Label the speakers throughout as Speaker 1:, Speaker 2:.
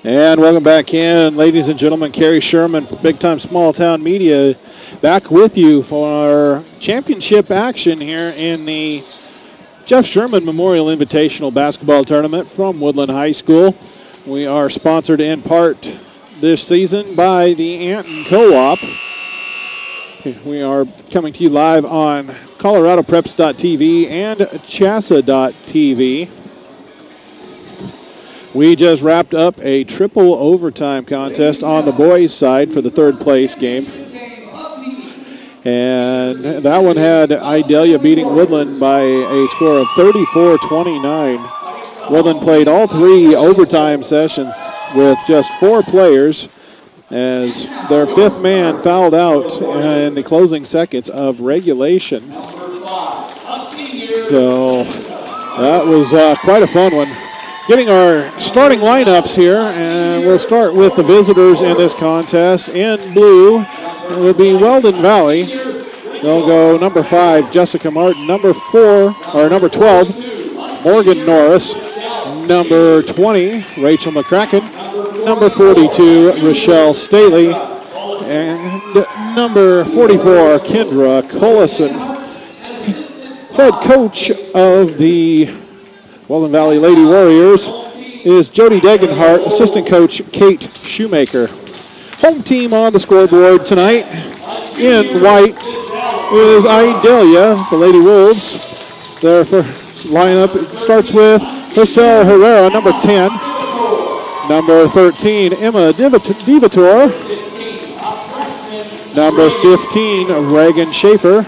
Speaker 1: And welcome back in, ladies and gentlemen. Kerry Sherman from Big Time Small Town Media back with you for our championship action here in the Jeff Sherman Memorial Invitational Basketball Tournament from Woodlin High School. We are sponsored in part this season by the Anton Co-op. We are coming to you live on ColoradoPreps.tv and Chassa.tv. We just wrapped up a triple overtime contest on the boys' side for the third place game. And that one had Idalia beating Woodlin by a score of 34-29. Woodlin played all three overtime sessions with just 4 players as their 5th man fouled out in the closing seconds of regulation. So that was quite a fun one. Getting our starting lineups here, and we'll start with the visitors in this contest. In blue, it will be Weldon Valley. They'll go number 5, Jessica Martin. Number 12, Morgan Norris. Number 20, Rachel McCracken. Number 42, Rochelle Staley. And number 44, Kendra Collison. Head coach of the Weldon Valley Lady Warriors is Jody Degenhart. Assistant coach Kate Shoemaker. Home team on the scoreboard tonight in white is Idalia, the Lady Wolves. Their first lineup starts with Giselle Herrera, number 10. Number 13, Emma Divator. Number 15, Reagan Schaefer.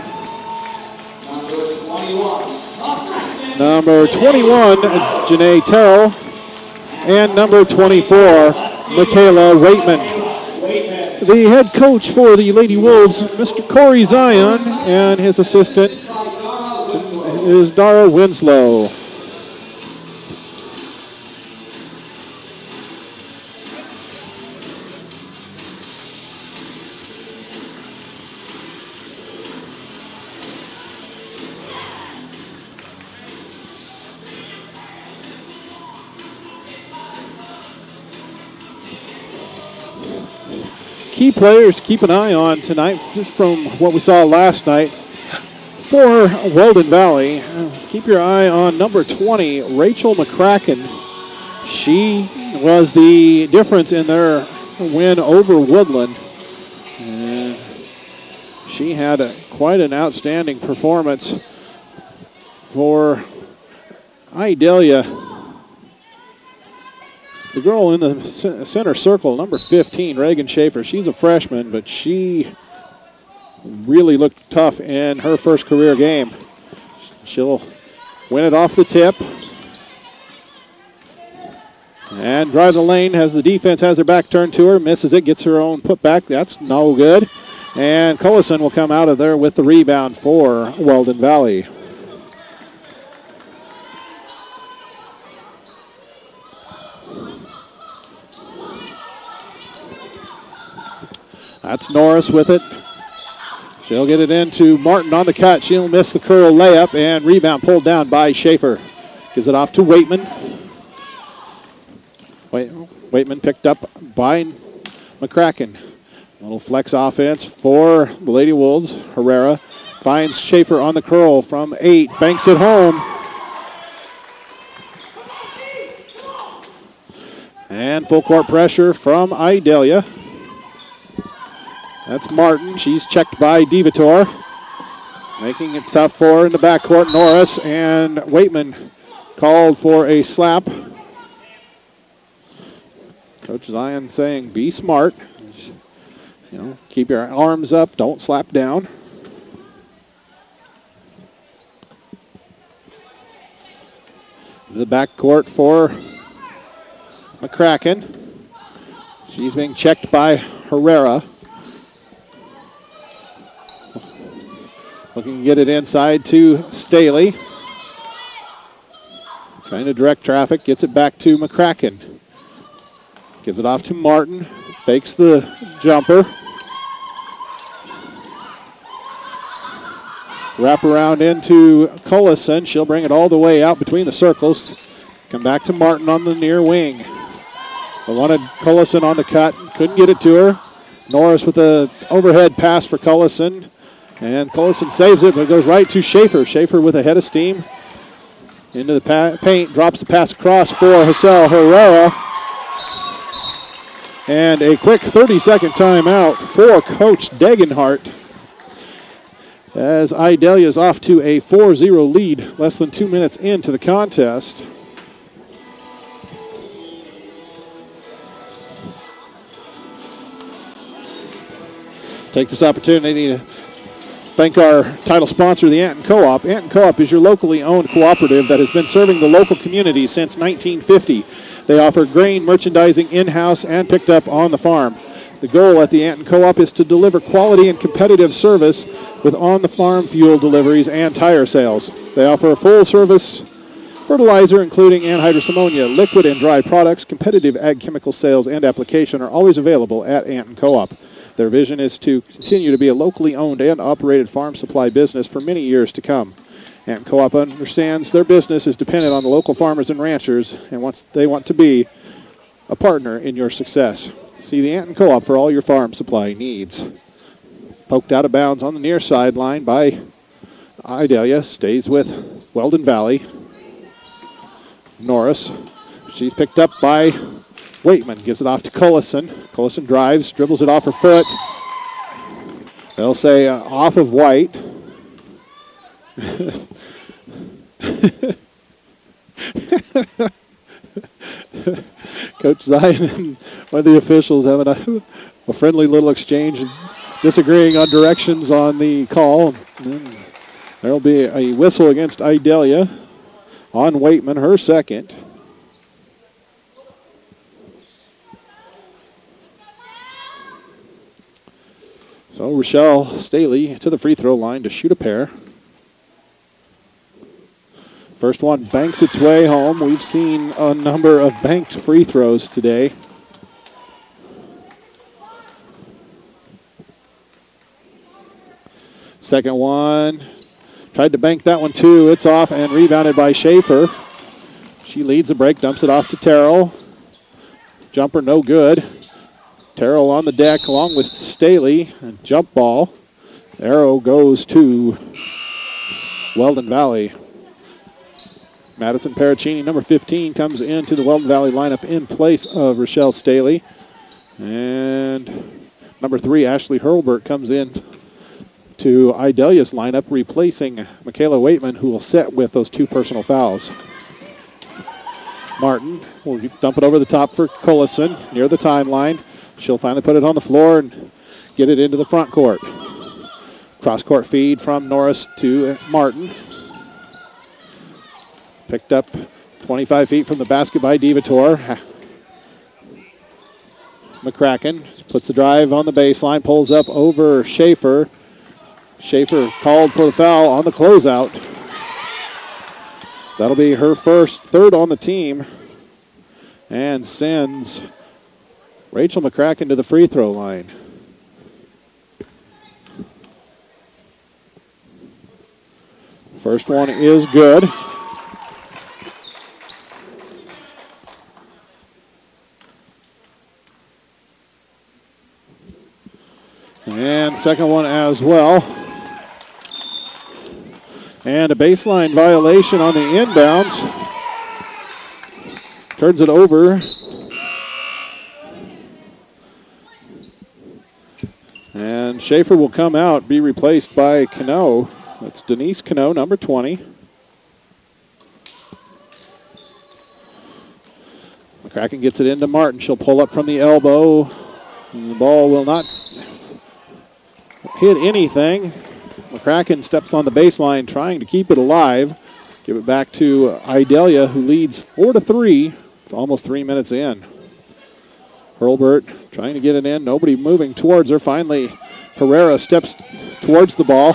Speaker 1: Number 21, Janae Terrell. And number 24, Michaela Waitman. The head coach for the Lady Wolves, Mr. Corey Zion, and his assistant is Dara Winslow. Key players to keep an eye on tonight, just from what we saw last night. For Weldon Valley, keep your eye on number 20, Rachel McCracken. She was the difference in their win over Woodland. And she had quite an outstanding performance for Idalia. The girl in the center circle, number 15, Reagan Schaefer, she's a freshman, but she really looked tough in her first career game. She'll win it off the tip. And drive the lane as the defense has her back turned to her, misses it, gets her own putback. That's no good. And Collison will come out of there with the rebound for Weldon Valley. That's Norris with it. She'll get it into Martin on the cut. She'll miss the curl layup, and rebound pulled down by Schaefer. Gives it off to Waitman. Waitman picked up by McCracken. A little flex offense for the Lady Wolves. Herrera finds Schaefer on the curl from 8. Banks it home. And full court pressure from Idalia. That's Martin. She's checked by Divator. Making it tough for her in the backcourt. Norris and Waitman called for a slap. Coach Zion saying, be smart. You know, keep your arms up. Don't slap down. The backcourt for McCracken. She's being checked by Herrera. Looking to get it inside to Staley. Trying to direct traffic. Gets it back to McCracken. Gives it off to Martin. Fakes the jumper. Wrap around into Collison. She'll bring it all the way out between the circles. Come back to Martin on the near wing. But wanted Cullison on the cut. Couldn't get it to her. Norris with the overhead pass for Cullison. And Cullison saves it, but it goes right to Schaefer. Schaefer with a head of steam. Into the paint. Drops the pass across for Hassel Herrera. And a quick 30-second timeout for Coach Degenhart. As Idalia is off to a 4-0 lead less than 2 minutes into the contest. Take this opportunity to thank our title sponsor, the Anton Co-op. Anton Co-op is your locally owned cooperative that has been serving the local community since 1950. They offer grain merchandising in-house and picked up on the farm. The goal at the Anton Co-op is to deliver quality and competitive service with on-the-farm fuel deliveries and tire sales. They offer a full-service fertilizer, including anhydrous ammonia, liquid and dry products. Competitive ag chemical sales and application are always available at Anton Co-op. Their vision is to continue to be a locally owned and operated farm supply business for many years to come. Anton Co-op understands their business is dependent on the local farmers and ranchers, and they want to be a partner in your success. See the Anton Co-op for all your farm supply needs. Poked out of bounds on the near sideline by Idalia. Stays with Weldon Valley. Norris. She's picked up by Waitman. Gives it off to Cullison. Cullison drives, dribbles it off her foot. They'll say off of White. Coach Zion and one of the officials having a friendly little exchange and disagreeing on directions on the call. And there'll be a whistle against Idalia on Waitman, her second. So Rochelle Staley to the free throw line to shoot a pair. First one banks its way home. We've seen a number of banked free throws today. Second one. Tried to bank that one too. It's off and rebounded by Schaefer. She leads the break, dumps it off to Terrell. Jumper no good. Terrell on the deck along with Staley. And jump ball. Arrow goes to Weldon Valley. Madison Paracchini, number 15, comes into the Weldon Valley lineup in place of Rochelle Staley. And number 3, Ashley Hurlbert, comes in to Idalia's lineup, replacing Michaela Waitman, who will sit with those 2 personal fouls. Martin will dump it over the top for Cullison near the timeline. She'll finally put it on the floor and get it into the front court. Cross-court feed from Norris to Martin. Picked up 25 feet from the basket by Divator. McCracken puts the drive on the baseline, pulls up over Schaefer. Schaefer called for the foul on the closeout. That'll be her third on the team, and sends Rachel McCracken to the free throw line. First one is good. And second one as well. And a baseline violation on the inbounds. Turns it over. And Schaefer will come out, be replaced by Cano. That's Denise Cano, number 20. McCracken gets it into Martin. She'll pull up from the elbow. And the ball will not hit anything. McCracken steps on the baseline trying to keep it alive. Give it back to Idalia, who leads 4-3, almost 3 minutes in. Hurlbert trying to get it in. Nobody moving towards her. Finally, Herrera steps towards the ball.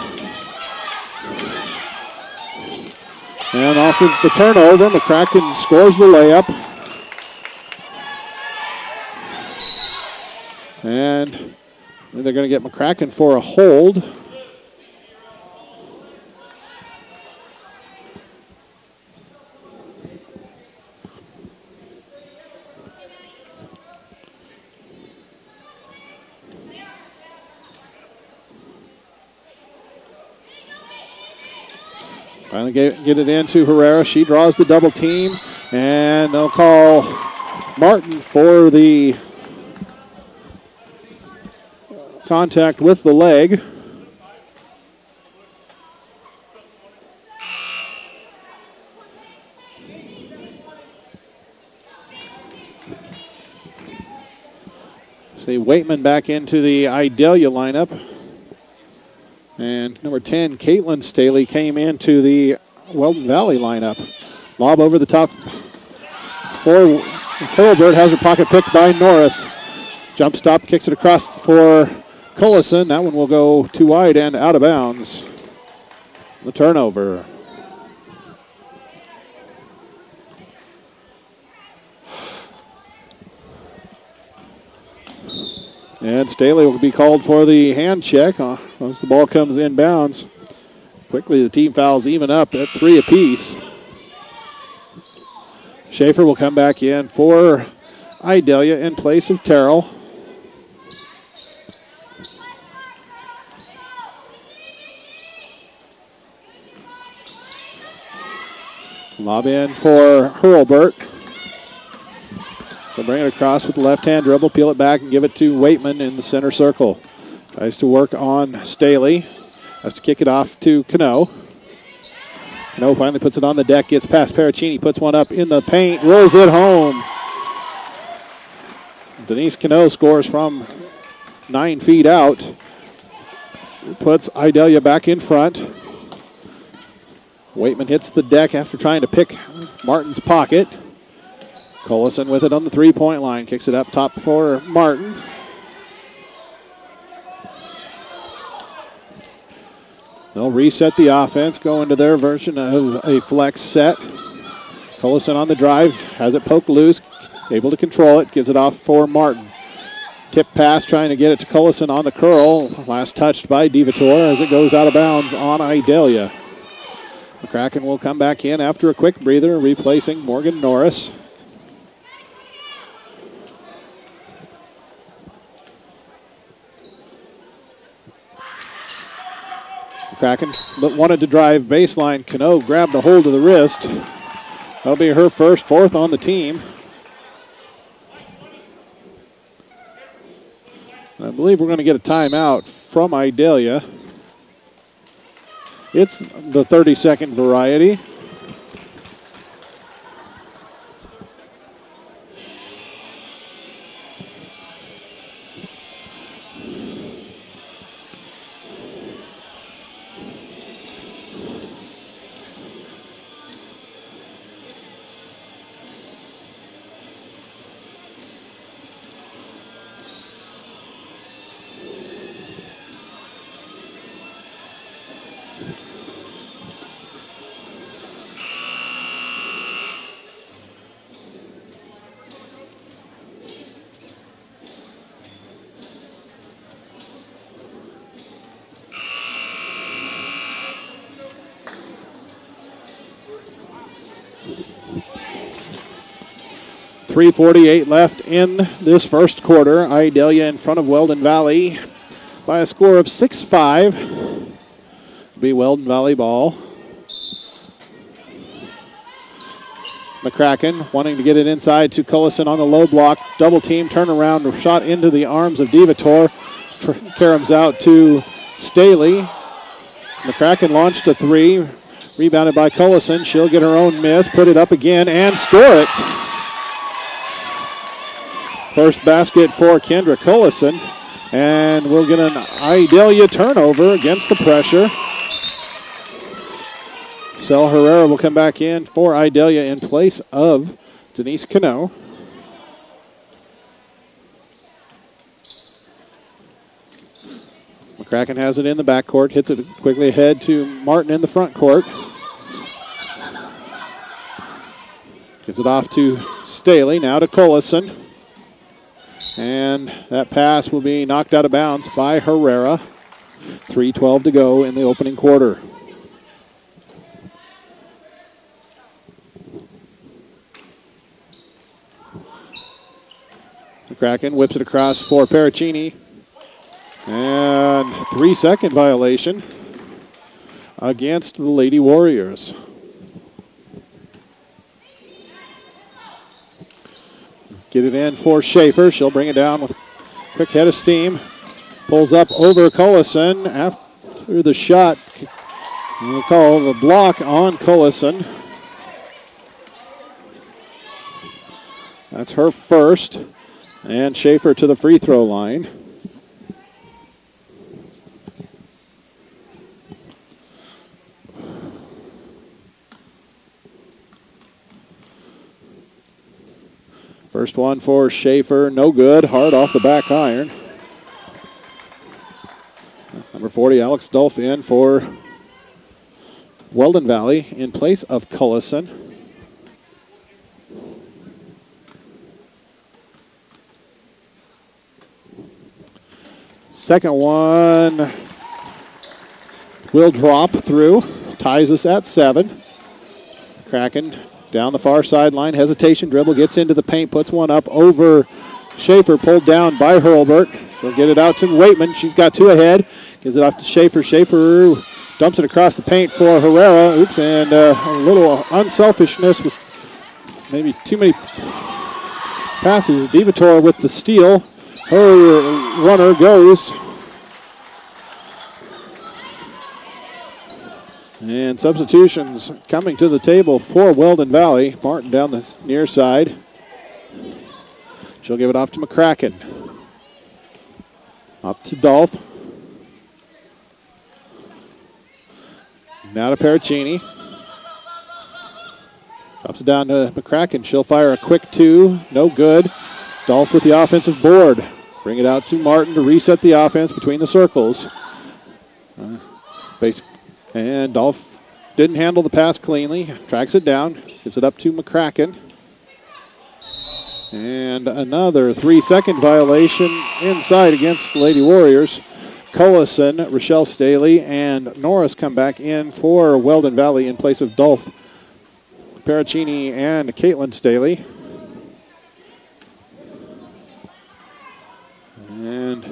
Speaker 1: And off of the turnover, McCracken scores the layup. And they're going to get McCracken for a hold. Finally get it into Herrera. She draws the double team, and they'll call Martin for the contact with the leg. See Waitman back into the Idalia lineup. And number 10, Caitlin Staley, came into the Weldon Valley lineup. Lob over the top for Hurlbert, has her pocket picked by Norris. Jump stop, kicks it across for Collison. That one will go too wide and out of bounds. The turnover. And Staley will be called for the hand check once the ball comes inbounds. Quickly, the team fouls even up at 3 apiece. Schaefer will come back in for Idalia in place of Terrell. Lob in for Hurlbert. They'll bring it across with the left-hand dribble, peel it back, and give it to Waitman in the center circle. Tries to work on Staley. Has to kick it off to Cano. Cano finally puts it on the deck, gets past Paracchini, puts one up in the paint, rolls it home. Denise Cano scores from 9 feet out. Puts Idalia back in front. Waitman hits the deck after trying to pick Martin's pocket. Collison with it on the three-point line. Kicks it up top for Martin. They'll reset the offense, go into their version of a flex set. Collison on the drive, has it poked loose, able to control it, gives it off for Martin. Tip pass, trying to get it to Collison on the curl. Last touched by DeVitor as it goes out of bounds on Idalia. McCracken will come back in after a quick breather, replacing Morgan Norris. Kraken wanted to drive baseline. Cano grabbed a hold of the wrist. That'll be her fourth on the team. I believe we're going to get a timeout from Idalia. It's the 30-second variety. .348 left in this first quarter. Idalia in front of Weldon Valley by a score of 6-5. Be Weldon Valley ball. McCracken wanting to get it inside to Collison on the low block. Double team, turnaround, shot into the arms of DeVitor. Caroms out to Staley. McCracken launched a three. Rebounded by Collison. She'll get her own miss, put it up again, and score it. First basket for Kendra Collison, and we'll get an Idalia turnover against the pressure. Sel Herrera will come back in for Idalia in place of Denise Cano. McCracken has it in the backcourt, hits it quickly ahead to Martin in the front court. Gives it off to Staley, now to Collison. And that pass will be knocked out of bounds by Herrera. 3:12 to go in the opening quarter. McCracken whips it across for Paracchini. And 3-second violation. against the Lady Warriors. Get it in for Schaefer. She'll bring it down with a quick head of steam. Pulls up over Cullison after the shot. We'll call the block on Cullison. That's her first. And Schaefer to the free throw line. First one for Schaefer, no good, hard off the back iron. Number 40, Alex Dolph in for Weldon Valley in place of Cullison. Second one will drop through, ties us at 7. Kraken down the far sideline, hesitation dribble, gets into the paint, puts one up over Schaefer, pulled down by Hurlburt. She'll get it out to Waitman. She's got 2 ahead. Gives it off to Schaefer. Schaefer dumps it across the paint for Herrera. Oops, and a little unselfishness with maybe too many passes. Divator with the steal. Her runner goes. And substitutions coming to the table for Weldon Valley. Martin down the near side. She'll give it off to McCracken. Up to Dolph. Now to Pericini. Drops it down to McCracken. She'll fire a quick 2. No good. Dolph with the offensive board. Bring it out to Martin to reset the offense between the circles. And Dolph didn't handle the pass cleanly. Tracks it down. Gives it up to McCracken. And another 3-second violation inside against the Lady Warriors. Cullison, Rochelle Staley, and Norris come back in for Weldon Valley in place of Dolph Pericini and Caitlin Staley. And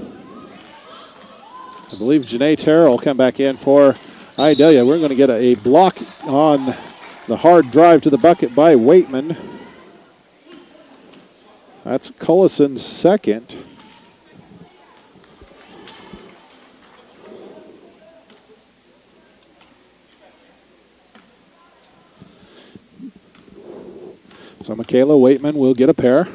Speaker 1: I believe Janae Terrell will come back in for Idalia. We're going to get a block on the hard drive to the bucket by Waitman. That's Cullison's second. So Michaela Waitman will get a pair.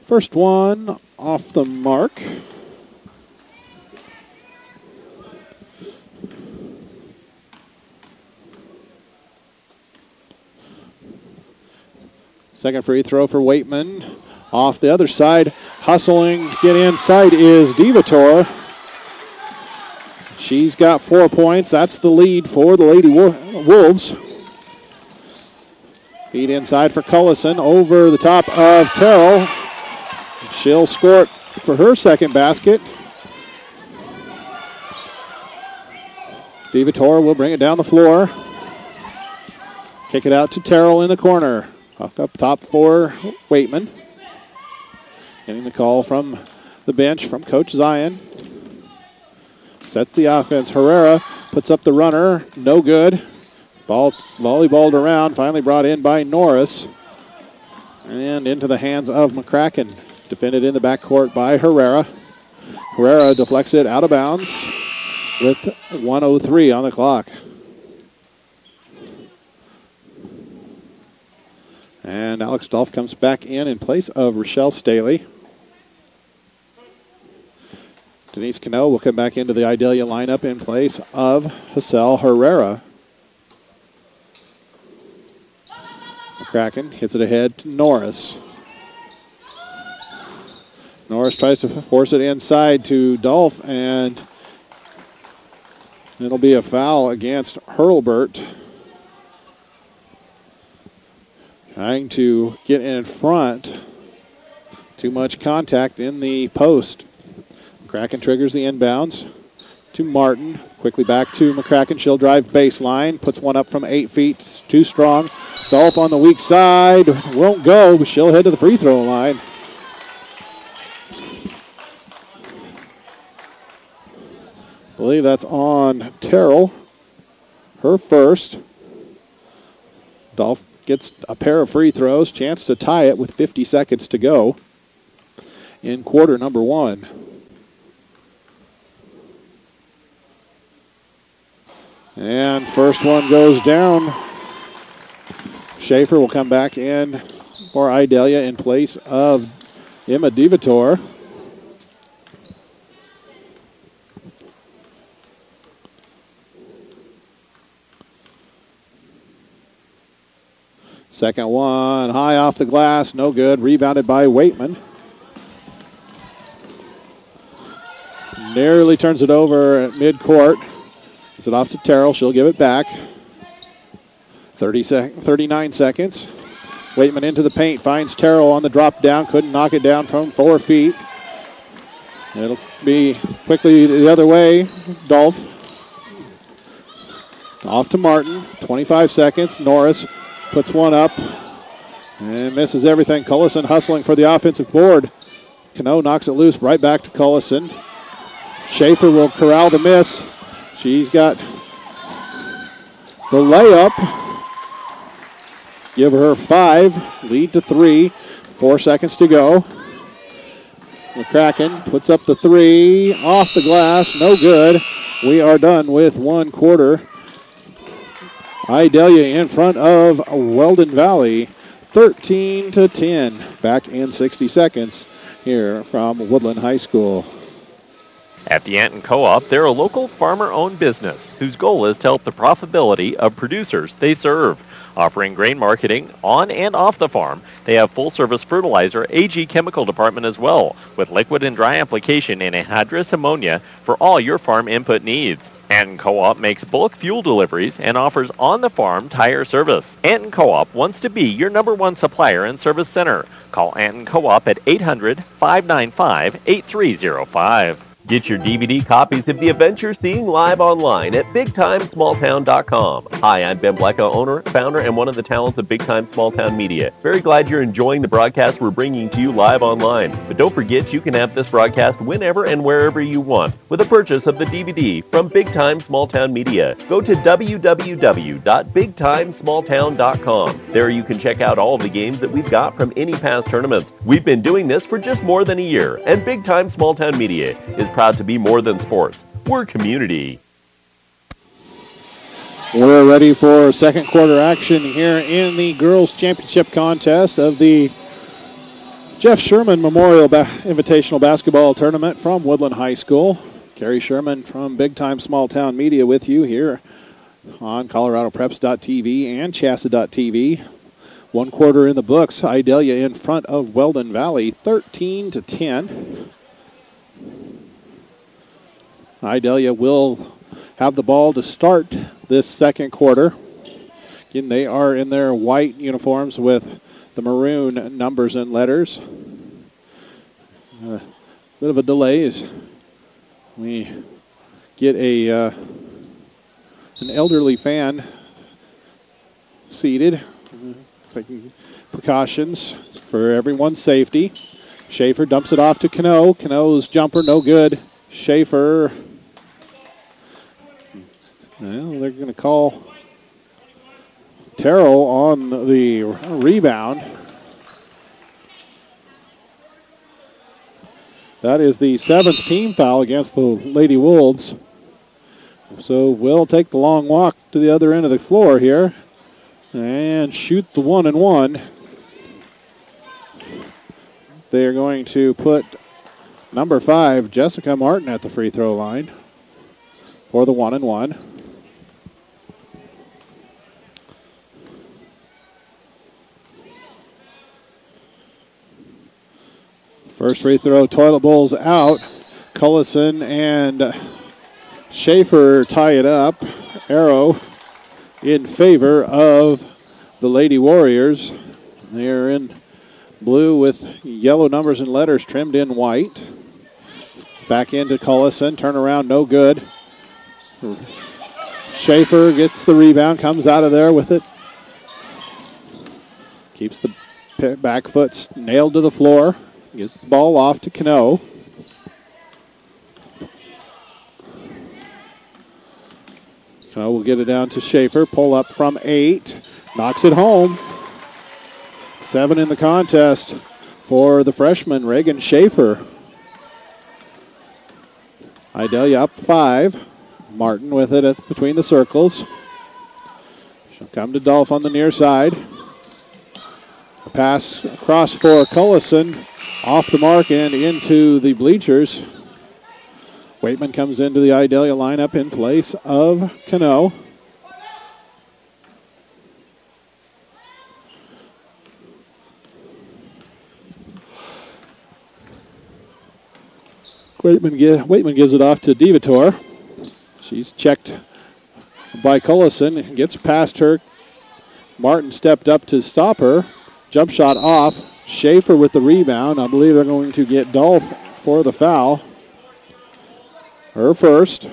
Speaker 1: First one off the mark. Second free throw for Waitman. Off the other side, hustling to get inside is Divator. She's got 4 points. That's the lead for the Lady Wolves. Feed inside for Cullison. Over the top of Terrell. She'll score it for her second basket. Divator will bring it down the floor. Kick it out to Terrell in the corner. Up top for Waitman. Getting the call from the bench from Coach Zion. Sets the offense. Herrera puts up the runner. No good. Ball volleyballed around. Finally brought in by Norris. And into the hands of McCracken. Defended in the backcourt by Herrera. Herrera deflects it out of bounds with 1:03 on the clock. And Alex Dolph comes back in place of Rochelle Staley. Denise Cano will come back into the Idalia lineup in place of Hassel Herrera. McCracken hits it ahead to Norris. Norris tries to force it inside to Dolph, and it'll be a foul against Hurlburt. Trying to get in front. Too much contact in the post. McCracken triggers the inbounds to Martin. Quickly back to McCracken. She'll drive baseline. Puts one up from 8 feet. It's too strong. Dolph on the weak side. Won't go, but she'll head to the free throw line. believe that's on Terrell. Her first. Dolph gets a pair of free throws, chance to tie it with 50 seconds to go in quarter number 1. And first one goes down. Schaefer will come back in for Idalia in place of Emma DeVitor. Second one, high off the glass, no good. Rebounded by Waitman. Nearly turns it over at midcourt. Gives it off to Terrell. She'll give it back. 39 seconds. Waitman into the paint. Finds Terrell on the drop down. Couldn't knock it down from 4 feet. It'll be quickly the other way. Dolph. Off to Martin. 25 seconds. Norris puts one up and misses everything. Cullison hustling for the offensive board. Cano knocks it loose right back to Cullison. Schaefer will corral the miss. She's got the layup. Give her 5. Lead to 3. 4 seconds to go. McCracken puts up the 3. Off the glass. No good. We are done with 1 quarter. Idalia in front of Weldon Valley, 13-10. Back in 60 seconds here from Woodlin High School.
Speaker 2: At the Anton Co-op, they're a local farmer-owned business whose goal is to help the profitability of producers they serve. Offering grain marketing on and off the farm, they have full-service fertilizer AG chemical department as well, with liquid and dry application and anhydrous ammonia for all your farm input needs. Anton Co-op makes bulk fuel deliveries and offers on-the-farm tire service. Anton Co-op wants to be your #1 supplier and service center. Call Anton Co-op at 800-595-8305. Get your DVD copies of the events you're seeing live online at BigTimeSmallTown.com. Hi, I'm Ben Blecko, owner, founder, and one of the talents of Big Time Small Town Media. Very glad you're enjoying the broadcast we're bringing to you live online. But don't forget you can have this broadcast whenever and wherever you want with a purchase of the DVD from Big Time Small Town Media. Go to www.BigTimeSmallTown.com. There you can check out all of the games that we've got from any past tournaments. We've been doing this for just more than a year, and Big Time Small Town Media is proud to be more than sports. We're community.
Speaker 1: We're ready for second quarter action here in the girls championship contest of the Jeff Sherman Memorial Invitational Basketball Tournament from Woodlin High School. Carrie Sherman from Big Time Small Town Media with you here on ColoradoPreps.tv and Chassa.tv. 1 quarter in the books. Idalia in front of Weldon Valley, 13-10. Idalia will have the ball to start this second quarter. Again, they are in their white uniforms with the maroon numbers and letters. Bit of a delay as we get an elderly fan seated, taking precautions for everyone's safety. Schaefer dumps it off to Cano. Cano's jumper no good. Schaefer. Well, they're going to call Terrell on the rebound. That is the 7th team foul against the Lady Wolves. So we'll take the long walk to the other end of the floor here and shoot the 1-and-1. They're going to put number 5, Jessica Martin, at the free throw line for the 1-and-1. First free throw, toilet bowl's out. Cullison and Schaefer tie it up. Arrow in favor of the Lady Warriors. They're in blue with yellow numbers and letters trimmed in white. Back into Cullison. Turnaround, no good. Schaefer gets the rebound, comes out of there with it. Keeps the back foot nailed to the floor. Gets the ball off to Cano. So we'll get it down to Schaefer. Pull up from 8. Knocks it home. 7 in the contest for the freshman, Reagan Schaefer. Idalia up 5. Martin with it between the circles. She'll come to Dolph on the near side. A pass across for Cullison. Off the mark and into the bleachers. Waitman comes into the Idalia lineup in place of Cano. Waitman gives it off to DeVitor. She's checked by Cullison. Gets past her. Martin stepped up to stop her. Jump shot off. Schaefer with the rebound. I believe they're going to get Dolph for the foul. Her first.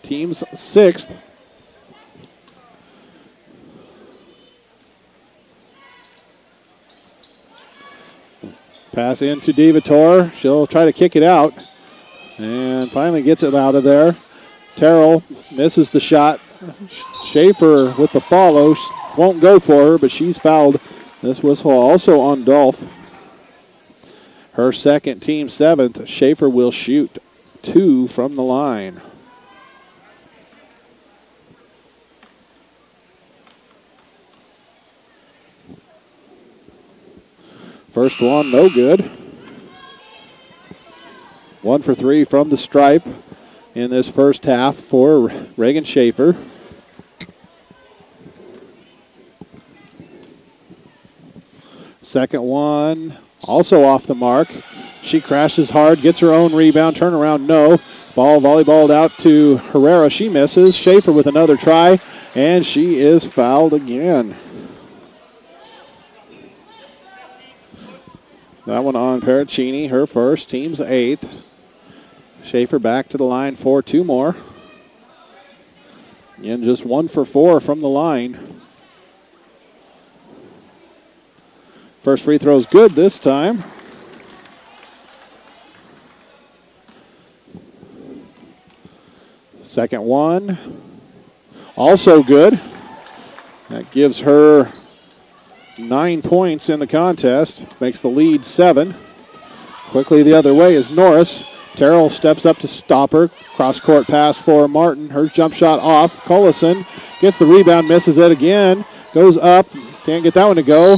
Speaker 1: Team's 6th. Pass into DeVitor. She'll try to kick it out. And finally gets it out of there. Terrell misses the shot. Schaefer with the follow. Won't go for her, but she's fouled. This whistle also on Dolph. Her second, team 7th. Schaefer will shoot 2 from the line. First one, no good. 1 for 3 from the stripe in this first half for Reagan Schaefer. Second one, also off the mark. She crashes hard, gets her own rebound, turnaround, no. Ball volleyballed out to Herrera. She misses. Schaefer with another try, and she is fouled again. That one on Pericini, her first, team's 8th. Schaefer back to the line for 2 more. Again, just 1 for 4 from the line. First free throw's good this time. Second one, also good. That gives her 9 points in the contest. Makes the lead 7. Quickly the other way is Norris. Terrell steps up to stop her. Cross-court pass for Martin. Her jump shot off. Cullison gets the rebound, misses it again. Goes up. Can't get that one to go.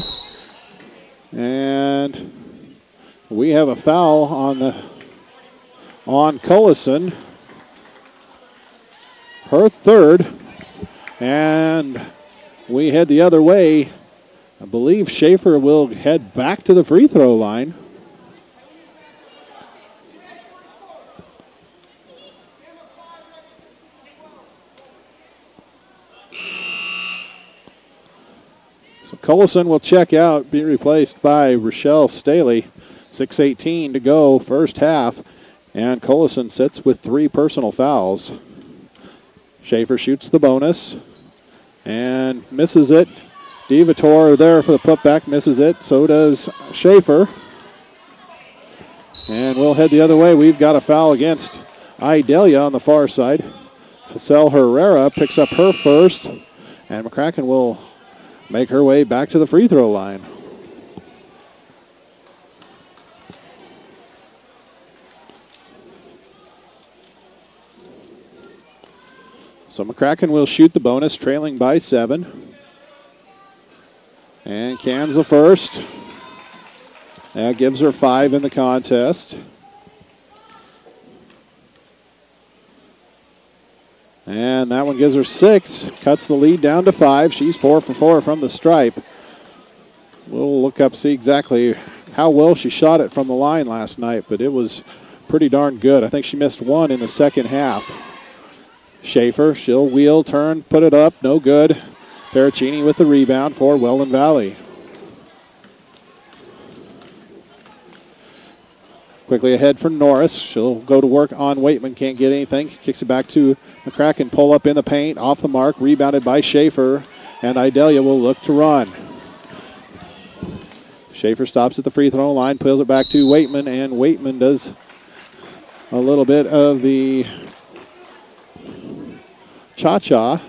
Speaker 1: And we have a foul on Cullison. Her third. And we head the other way. I believe Schaefer will head back to the free throw line. So Cullison will check out, be replaced by Rochelle Staley. 6:18 to go, first half. And Cullison sits with 3 personal fouls. Schaefer shoots the bonus and misses it. DeVitor there for the putback, misses it. So does Schaefer. And we'll head the other way. We've got a foul against Idalia on the far side. Hassel Herrera picks up her first. And McCracken will make her way back to the free throw line. So McCracken will shoot the bonus, trailing by 7. And cans the first. That gives her 5 in the contest. And that one gives her 6. Cuts the lead down to 5. She's 4 for 4 from the stripe. We'll look up, see exactly how well she shot it from the line last night, but it was pretty darn good. I think she missed 1 in the second half. Schaefer, she'll wheel, turn, put it up, no good. Pericini with the rebound for Weldon Valley. Quickly ahead for Norris. She'll go to work on Waitman. Can't get anything. Kicks it back to McCracken. Pull up in the paint. Off the mark. Rebounded by Schaefer. And Idalia will look to run. Schaefer stops at the free throw line. Pulls it back to Waitman. And Waitman does a little bit of the Cha-Cha.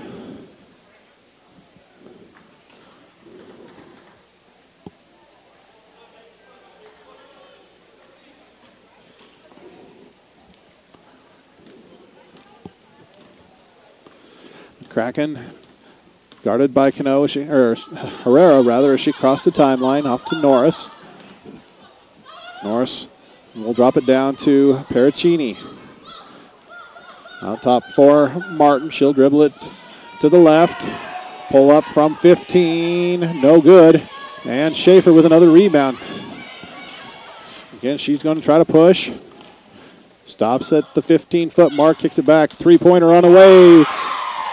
Speaker 1: Kraken guarded by Herrera rather, as she crossed the timeline off to Norris. Norris will drop it down to Pericini. Out top for Martin. She'll dribble it to the left. Pull up from 15. No good. And Schaefer with another rebound. Again, she's going to try to push. Stops at the 15-foot mark. Kicks it back. Three-pointer on the way.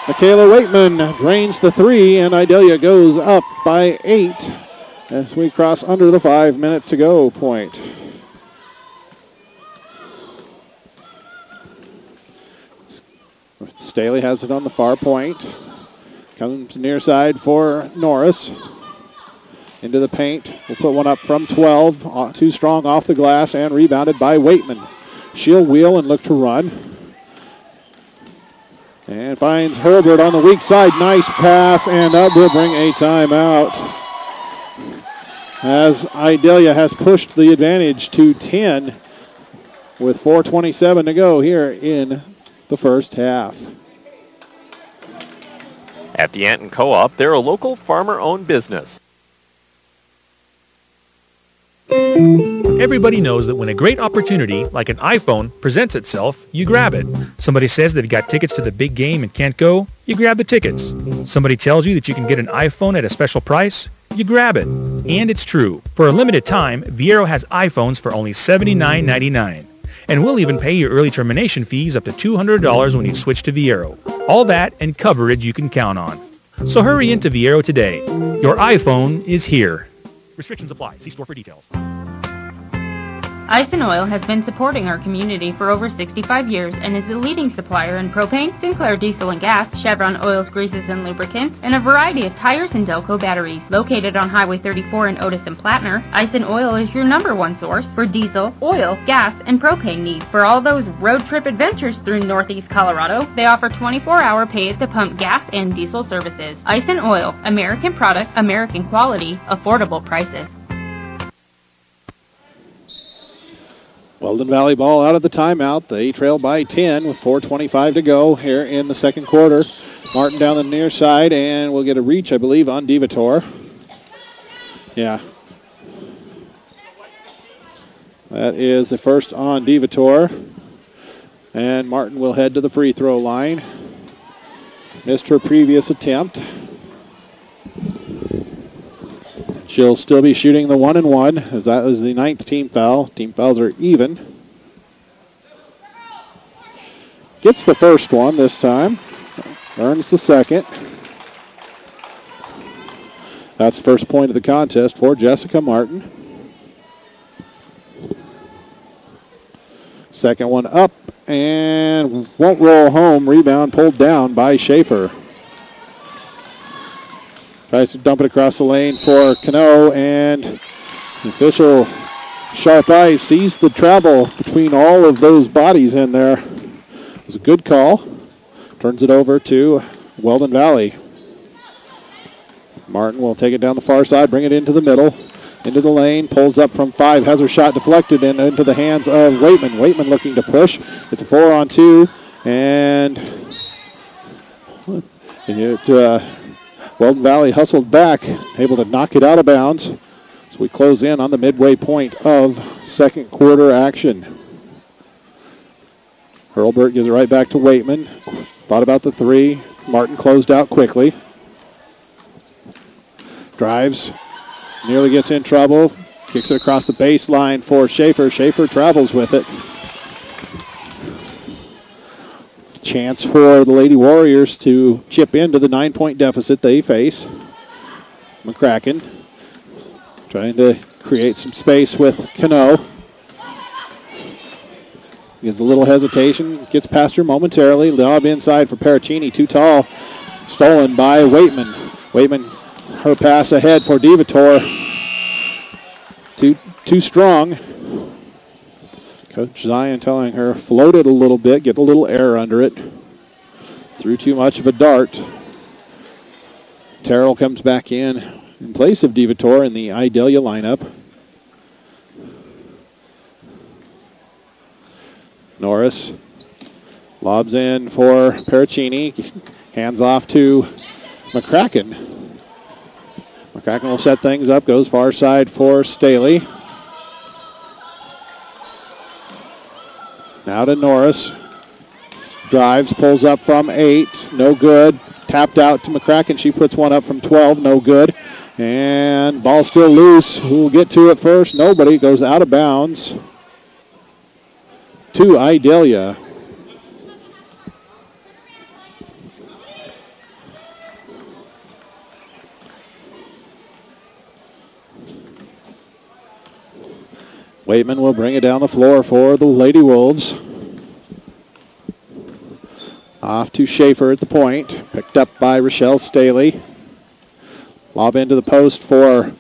Speaker 1: Michaela Waitman drains the three, and Idalia goes up by 8 as we cross under the 5-minute-to-go point. Staley has it on the far point. Comes near side for Norris. Into the paint. We'll put one up from 12. Too strong off the glass and rebounded by Waitman. She'll wheel and look to run. And finds Herbert on the weak side. Nice pass, and that will bring a timeout. As Idalia has pushed the advantage to 10 with 4:27 to go here in the first half.
Speaker 2: At the Anton Co-op, they're a local farmer-owned business.
Speaker 3: Everybody knows that when a great opportunity, like an iPhone, presents itself, you grab it. Somebody says they've got tickets to the big game and can't go, you grab the tickets. Somebody tells you that you can get an iPhone at a special price, you grab it. And it's true. For a limited time, Viero has iPhones for only $79.99. And we'll even pay your early termination fees up to $200 when you switch to Viero. All that and coverage you can count on. So hurry into Viero today. Your iPhone is here. Restrictions apply. See store for details.
Speaker 4: Ice and Oil has been supporting our community for over 65 years and is the leading supplier in propane, Sinclair diesel and gas, Chevron oils, greases, and lubricants, and a variety of tires and Delco batteries. Located on Highway 34 in Otis and Plattner, Ice and Oil is your #1 source for diesel, oil, gas, and propane needs. For all those road trip adventures through Northeast Colorado, they offer 24-hour pay-at-the-pump gas and diesel services. Ice and Oil, American product, American quality, affordable prices.
Speaker 1: Weldon Valley ball out of the timeout. They trail by 10 with 4:25 to go here in the second quarter. Martin down the near side, and we'll get a reach, I believe, on Divator. Yeah. That is the first on Divator. And Martin will head to the free throw line. Missed her previous attempt. She'll still be shooting the 1-and-1, as that was the 9th team foul. Team fouls are even. Gets the first one this time. Earns the second. That's the first point of the contest for Jessica Martin. Second one up and won't roll home. Rebound pulled down by Schaefer. Tries to dump it across the lane for Cano, and the official, sharp eyes, sees the travel between all of those bodies in there. It was a good call. Turns it over to Weldon Valley. Martin will take it down the far side, bring it into the middle, into the lane, pulls up from 5, has her shot deflected and into the hands of Waitman. Waitman looking to push. It's a 4-on-2, and Weldon Valley hustled back, able to knock it out of bounds. So we close in on the midway point of second quarter action. Hurlburt gives it right back to Waitman. Thought about the 3. Martin closed out quickly. Drives, nearly gets in trouble. Kicks it across the baseline for Schaefer. Schaefer travels with it. Chance for the Lady Warriors to chip into the 9-point deficit they face. McCracken trying to create some space with Cano. Gives a little hesitation, gets past her momentarily. Lob inside for Pericini, too tall. Stolen by Waitman. Waitman, her pass ahead for Divator. Too strong. Coach Zion telling her, float it a little bit, get a little air under it. Threw too much of a dart. Terrell comes back in place of DeVitor in the Idalia lineup. Norris lobs in for Pericini. Hands off to McCracken. McCracken will set things up. Goes far side for Staley. Now to Norris. Drives, pulls up from 8. No good. Tapped out to McCracken. She puts one up from 12. No good. And ball still loose. Who will get to it first? Nobody. Goes out of bounds to Idalia. Waitman will bring it down the floor for the Lady Wolves. Off to Schaefer at the point. Picked up by Rochelle Staley. Lob into the post for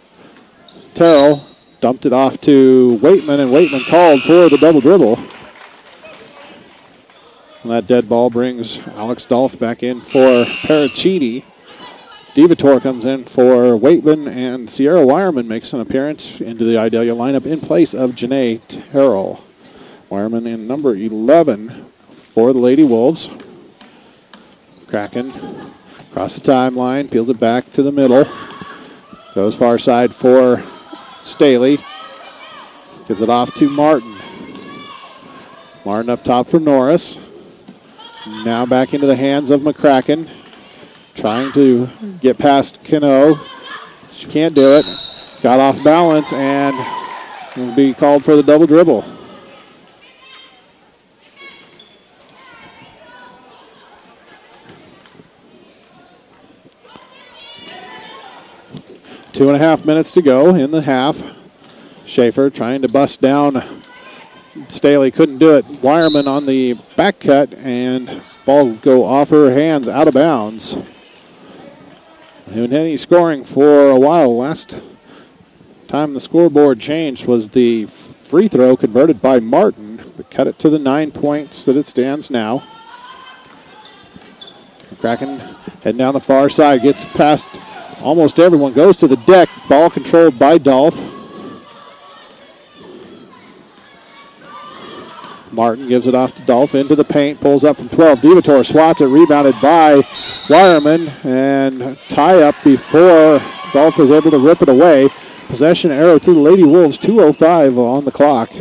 Speaker 1: Terrell. Dumped it off to Waitman, and Waitman called for the double dribble. And that dead ball brings Alex Dolph back in for Pericini. DeVitor comes in for Waitman, and Sierra Wireman makes an appearance into the Idalia lineup in place of Janae Terrell. Wireman in number 11 for the Lady Wolves. Kraken across the timeline, peels it back to the middle. Goes far side for Staley. Gives it off to Martin. Martin up top for Norris. Now back into the hands of McCracken. Trying to get past Cano. She can't do it. Got off balance and will be called for the double dribble. Two and a half minutes to go in the half. Schaefer trying to bust down. Staley couldn't do it. Wireman on the back cut, and ball will go off her hands, out of bounds. And any scoring for a while. Last time the scoreboard changed was the free throw converted by Martin, but cut it to the 9 points that it stands now. Kraken heading down the far side, gets past almost everyone, goes to the deck. Ball controlled by Dolph. Martin gives it off to Dolph into the paint, pulls up from 12. DeVitor swats it, rebounded by Wireman, and tie up before Dolph was able to rip it away. Possession arrow to the Lady Wolves, 2:05 on the clock.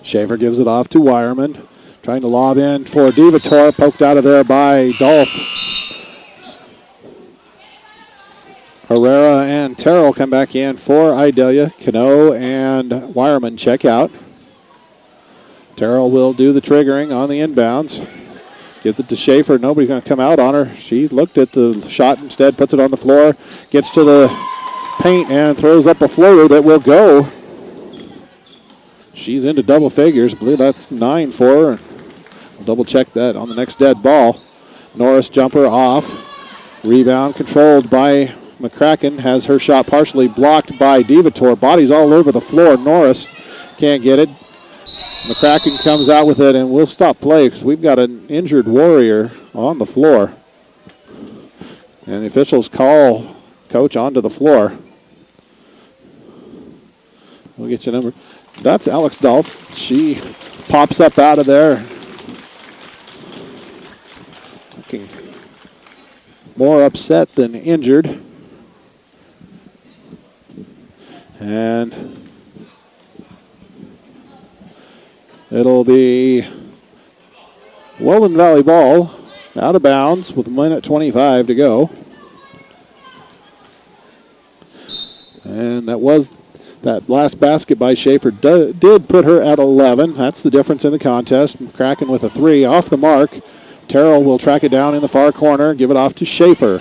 Speaker 1: Schaefer gives it off to Wireman. Trying to lob in for DeVitor. Poked out of there by Dolph. Herrera and Terrell come back in for Idalia. Cano and Wireman check out. Terrell will do the triggering on the inbounds. Gives it to Schaefer. Nobody's going to come out on her. She looked at the shot instead, puts it on the floor, gets to the paint and throws up a floater that will go. She's into double figures. I believe that's 9 for her. We'll double check that on the next dead ball. Norris jumper off. Rebound controlled by McCracken. Has her shot partially blocked by DeVitor. Bodies all over the floor. Norris can't get it. McCracken comes out with it, and we'll stop play because we've got an injured Warrior on the floor. And the officials call coach onto the floor. We'll get your number. That's Alex Dolph. She pops up out of there. Looking more upset than injured. And it'll be Weldon Valley ball out of bounds with 1:25 to go. And that last basket by Schaefer did put her at 11. That's the difference in the contest. McCracken with a 3 off the mark. Terrell will track it down in the far corner, give it off to Schaefer.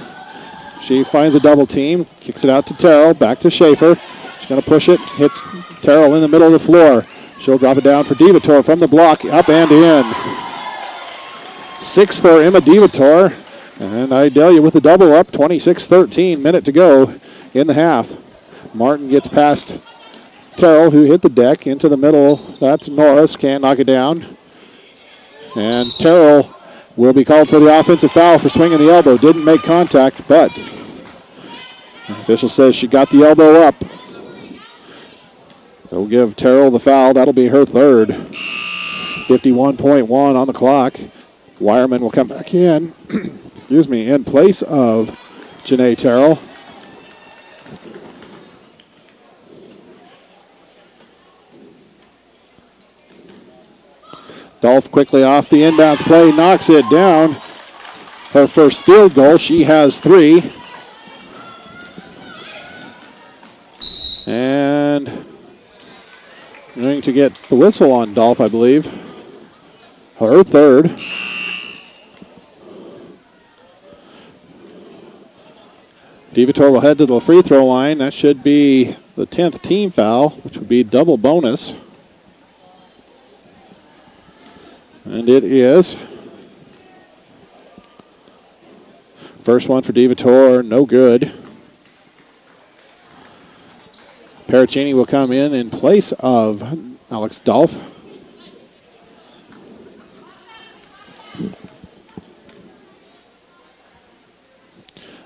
Speaker 1: She finds a double team, kicks it out to Terrell, back to Schaefer. She's going to push it, hits Terrell in the middle of the floor. She'll drop it down for Divator from the block, up and in. 6 for Emma Divator. And Idalia with the double up, 26-13, minute to go in the half. Martin gets past Terrell, who hit the deck, into the middle. That's Norris, can't knock it down. And Terrell will be called for the offensive foul for swinging the elbow. Didn't make contact, but the official says she got the elbow up. They'll give Terrell the foul. That'll be her third. 51.1 on the clock. Wireman will come back in, in place of Janae Terrell. Dolph quickly off the inbounds play, knocks it down. Her first field goal, she has 3. And going to get the whistle on Dolph, I believe. Her third. Divator will head to the free throw line. That should be the 10th team foul, which would be double bonus. And it is. First one for Divator, no good. Paracini will come in place of Alex Dolph.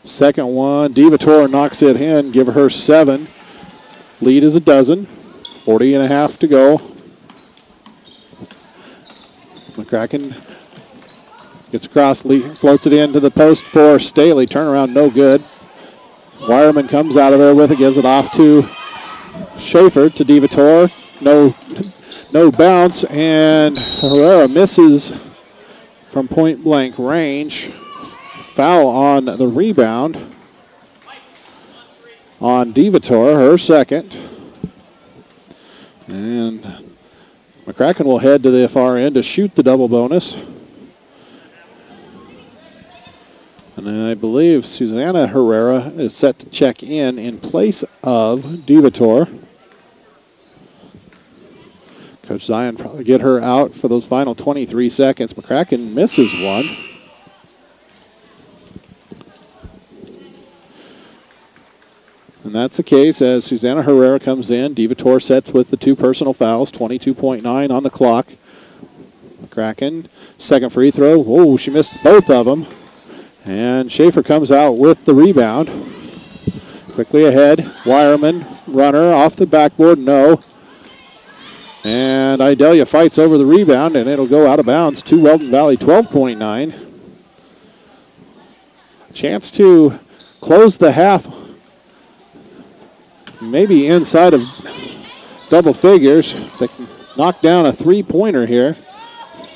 Speaker 1: Second one, Divator knocks it in, give her 7. Lead is a dozen. 40.5 to go. McCracken gets across, floats it into the post for Staley. Turnaround, no good. Wireman comes out of there with it, gives it off to Schaefer, to Divator. No bounce, and Herrera misses from point blank range. Foul on the rebound on Divator, her second. And McCracken will head to the far end to shoot the double bonus. And I believe Susanna Herrera is set to check in place of Divator. Coach Zion probably get her out for those final 23 seconds. McCracken misses one. And that's the case as Susanna Herrera comes in. Divator sets with the 2 personal fouls, 22.9 on the clock. McCracken, second free throw. Whoa, she missed both of them. And Schaefer comes out with the rebound. Quickly ahead, Wireman, runner off the backboard, no. And Idalia fights over the rebound, and it'll go out of bounds to Weldon Valley, 12.9. Chance to close the half, maybe inside of double figures. They can knock down a 3-pointer here.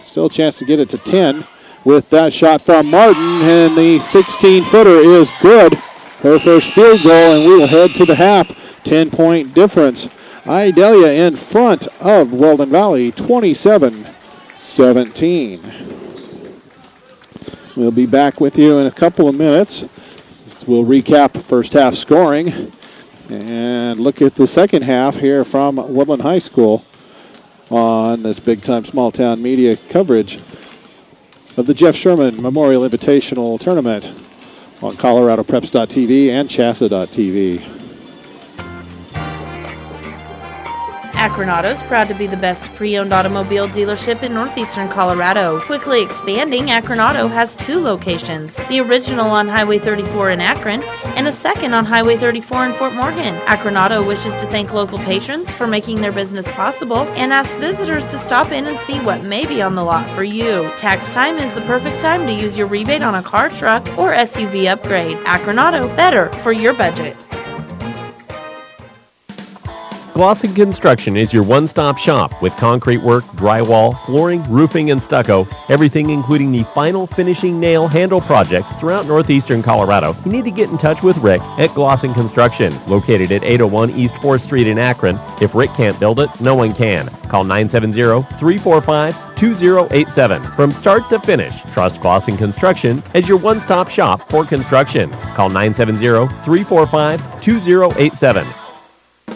Speaker 1: Still a chance to get it to 10 with that shot from Martin, and the 16-footer is good. Her first field goal, and we will head to the half. 10-point difference. Idalia in front of Weldon Valley, 27-17. We'll be back with you in a couple of minutes. We'll recap first half scoring and look at the second half here from Woodlin High School on this big-time small-town media coverage of the Jeff Sherman Memorial Invitational Tournament on ColoradoPreps.tv and Chassa.tv.
Speaker 5: Akron Auto is proud to be the best pre-owned automobile dealership in northeastern Colorado. Quickly expanding, Akron Auto has 2 locations, the original on Highway 34 in Akron and a second on Highway 34 in Fort Morgan. Akron Auto wishes to thank local patrons for making their business possible and asks visitors to stop in and see what may be on the lot for you. Tax time is the perfect time to use your rebate on a car, truck, or SUV upgrade. Akron Auto, better for your budget.
Speaker 2: Glosson Construction is your one-stop shop with concrete work, drywall, flooring, roofing, and stucco, everything including the final finishing nail handle projects throughout northeastern Colorado. You need to get in touch with Rick at Glosson Construction, located at 801 East 4th Street in Akron. If Rick can't build it, no one can. Call 970-345-2087. From start to finish, trust Glosson Construction as your one-stop shop for construction. Call 970-345-2087.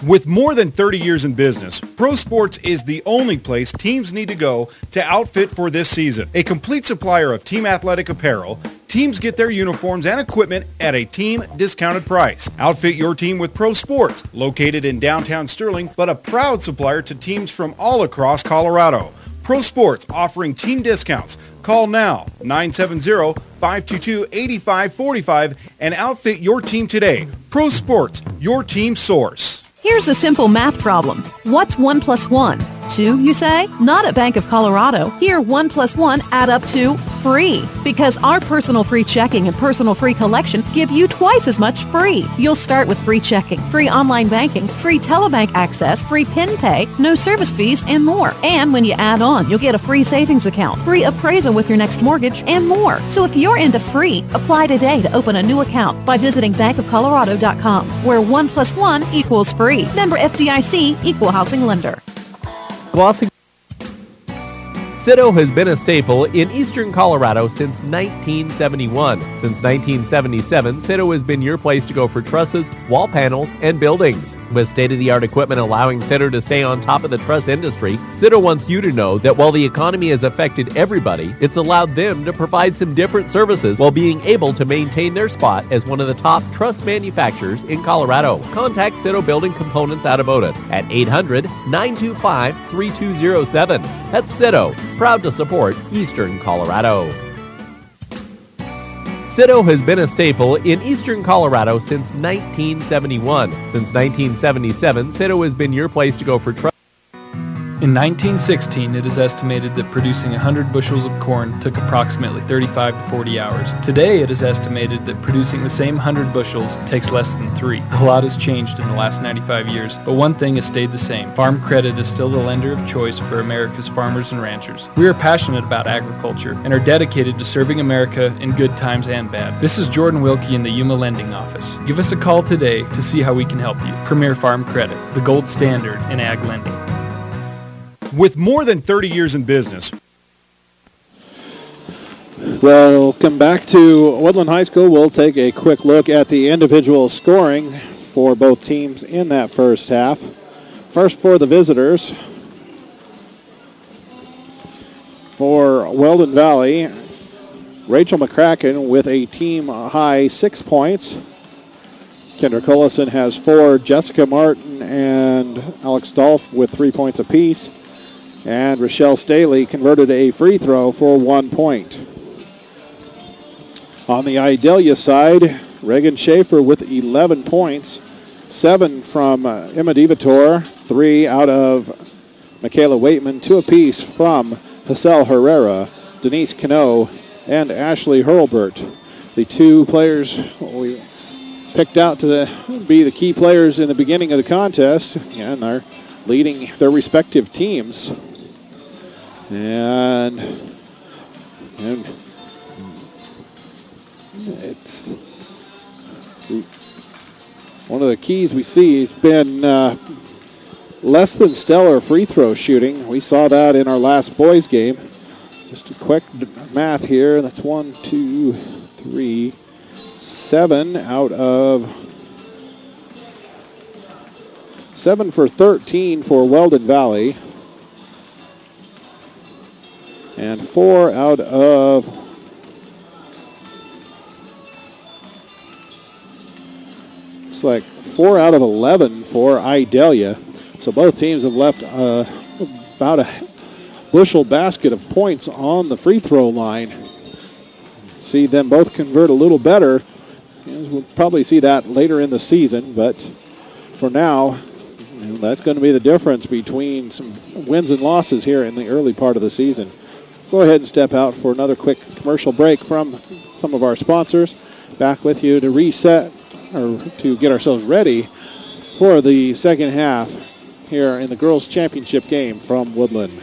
Speaker 6: With more than 30 years in business, Pro Sports is the only place teams need to go to outfit for this season. A complete supplier of team athletic apparel, teams get their uniforms and equipment at a team discounted price. Outfit your team with Pro Sports, located in downtown Sterling, but a proud supplier to teams from all across Colorado. Pro Sports offering team discounts. Call now, 970-522-8545, and outfit your team today. Pro Sports, your team source.
Speaker 7: Here's a simple math problem. What's 1 plus 1? 2, you say? Not at Bank of Colorado. Here, 1 plus 1 add up to free. Because our personal free checking and personal free collection give you twice as much free. You'll start with free checking, free online banking, free telebank access, free PIN pay, no service fees, and more. And when you add on, you'll get a free savings account, free appraisal with your next mortgage, and more. So if you're into free, apply today to open a new account by visiting bankofcolorado.com, where 1 plus 1 equals free. Member FDIC, Equal Housing Lender.
Speaker 8: Citto has been a staple in eastern Colorado since 1971. Since 1977, Citto has been your place to go for trusses, wall panels, and buildings. With state-of-the-art equipment allowing Citto to stay on top of the truss industry, Citto wants you to know that while the economy has affected everybody, it's allowed them to provide some different services while being able to maintain their spot as one of the top truss manufacturers in Colorado. Contact Citto Building Components out of Otis at 800-925-3207. That's Citto, proud to support eastern Colorado. Citto has been a staple in eastern Colorado since 1971. Since 1977, Citto has been your place to go for trucks.
Speaker 9: In 1916, it is estimated that producing 100 bushels of corn took approximately 35 to 40 hours. Today, it is estimated that producing the same 100 bushels takes less than 3. A lot has changed in the last 95 years, but one thing has stayed the same. Farm Credit is still the lender of choice for America's farmers and ranchers. We are passionate about agriculture and are dedicated to serving America in good times and bad. This is Jordan Wilkie in the Yuma Lending Office. Give us a call today to see how we can help you. Premier Farm Credit, the gold standard in ag lending.
Speaker 6: With more than 30 years in business.
Speaker 1: Welcome back to Woodland High School. We'll take a quick look at the individual scoring for both teams in that first half. First for the visitors. For Weldon Valley, Rachel McCracken with a team-high 6 points. Kendra Cullison has 4. Jessica Martin and Alex Dolph with 3 points apiece. And Rochelle Staley converted a free throw for 1 point. On the Idalia side, Reagan Schaefer with 11 points. 7 from Emma DeVitor, 3 out of Michaela Waitman, 2 apiece from Hassel Herrera, Denise Cano, and Ashley Hurlbert. The 2 players we picked out to be the key players in the beginning of the contest, and are leading their respective teams. And it's one of the keys we see has been less than stellar free throw shooting. We saw that in our last boys game. Just a quick math here. That's 1, 2, 3, 7 out of 7 for 13 for Weldon Valley. And 4 out of looks like 4 out of 11 for Idalia. So both teams have left about a bushel basket of points on the free throw line. See them both convert a little better. We'll probably see that later in the season, but for now, that's going to be the difference between some wins and losses here in the early part of the season. Go ahead and step out for another quick commercial break from some of our sponsors. Back with you to reset, or to get ourselves ready for the second half here in the girls' championship game from Woodland.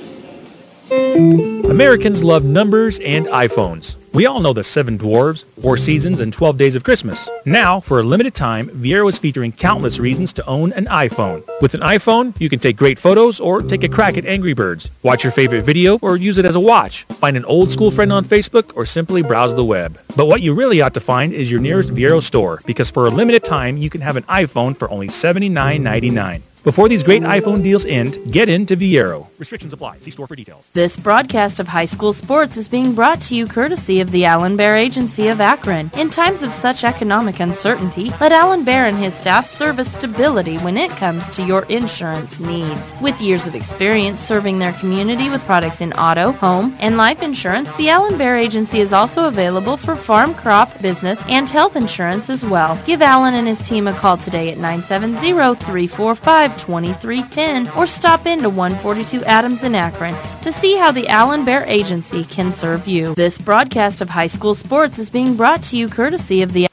Speaker 3: Americans love numbers and iPhones. We all know the 7 Dwarves, 4 Seasons, and 12 Days of Christmas. Now, for a limited time, Viero is featuring countless reasons to own an iPhone. With an iPhone, you can take great photos or take a crack at Angry Birds, watch your favorite video, or use it as a watch, find an old school friend on Facebook, or simply browse the web. But what you really ought to find is your nearest Viero store, because for a limited time, you can have an iPhone for only $79.99. Before these great iPhone deals end, get into Viero. Restrictions apply. See store for details.
Speaker 5: This broadcast of high school sports is being brought to you courtesy of the Alan Bear Agency of Akron. In times of such economic uncertainty, let Alan Bear and his staff serve as stability when it comes to your insurance needs. With years of experience serving their community with products in auto, home, and life insurance, the Alan Bear Agency is also available for farm, crop, business, and health insurance as well. Give Alan and his team a call today at 970-345-2310 or stop into 142 Adams in Akron to see how the Alan Bear Agency can serve you. This broadcast of high school sports is being brought to you courtesy of the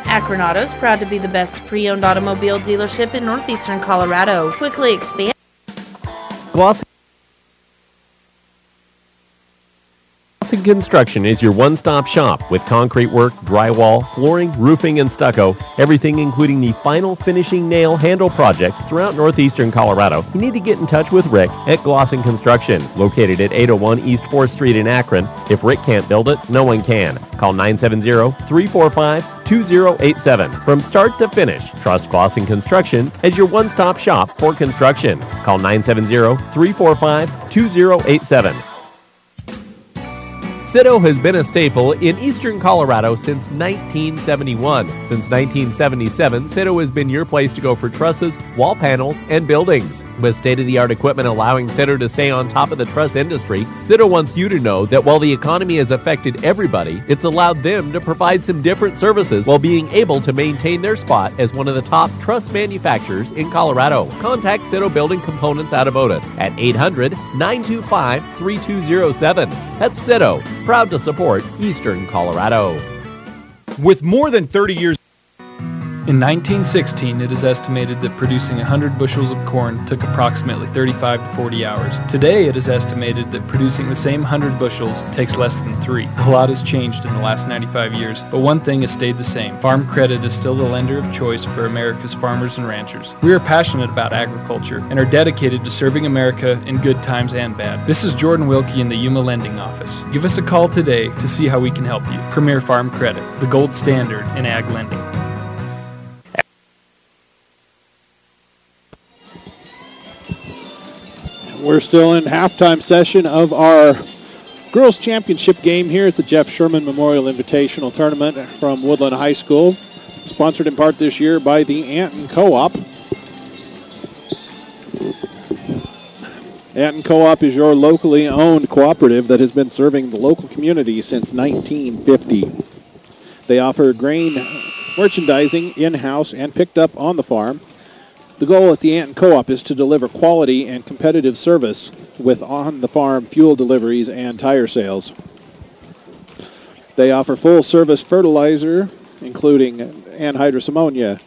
Speaker 5: Akron Autos, proud to be the best pre-owned automobile dealership in northeastern Colorado. Quickly expand.
Speaker 8: Glossing Construction is your one-stop shop with concrete work, drywall, flooring, roofing, and stucco, everything including the final finishing nail handle projects throughout northeastern Colorado. You need to get in touch with Rick at Glossing Construction, located at 801 East 4th Street in Akron. If Rick can't build it, no one can. Call 970-345-2087. From start to finish, trust Glossing Construction as your one-stop shop for construction. Call 970-345-2087. Citto has been a staple in eastern Colorado since 1971. Since 1977, Citto has been your place to go for trusses, wall panels, and buildings. With state-of-the-art equipment allowing Citto to stay on top of the truss industry, Citto wants you to know that while the economy has affected everybody, it's allowed them to provide some different services while being able to maintain their spot as one of the top truss manufacturers in Colorado. Contact Citto Building Components out of Otis at 800-925-3207. That's Citto, proud to support eastern Colorado.
Speaker 6: With more than 30 years.
Speaker 9: In 1916, it is estimated that producing 100 bushels of corn took approximately 35 to 40 hours. Today, it is estimated that producing the same 100 bushels takes less than 3. A lot has changed in the last 95 years, but one thing has stayed the same. Farm Credit is still the lender of choice for America's farmers and ranchers. We are passionate about agriculture and are dedicated to serving America in good times and bad. This is Jordan Wilkie in the Yuma Lending Office. Give us a call today to see how we can help you. Premier Farm Credit, the gold standard in ag lending.
Speaker 1: We're still in halftime session of our girls championship game here at the Jeff Sherman Memorial Invitational Tournament from Woodlin High School, sponsored in part this year by the Anton Co-op. Anton Co-op is your locally owned cooperative that has been serving the local community since 1950. They offer grain merchandising in-house and picked up on the farm. The goal at the Anton Co-op is to deliver quality and competitive service with on-the-farm fuel deliveries and tire sales. They offer full-service fertilizer, including anhydrous ammonia,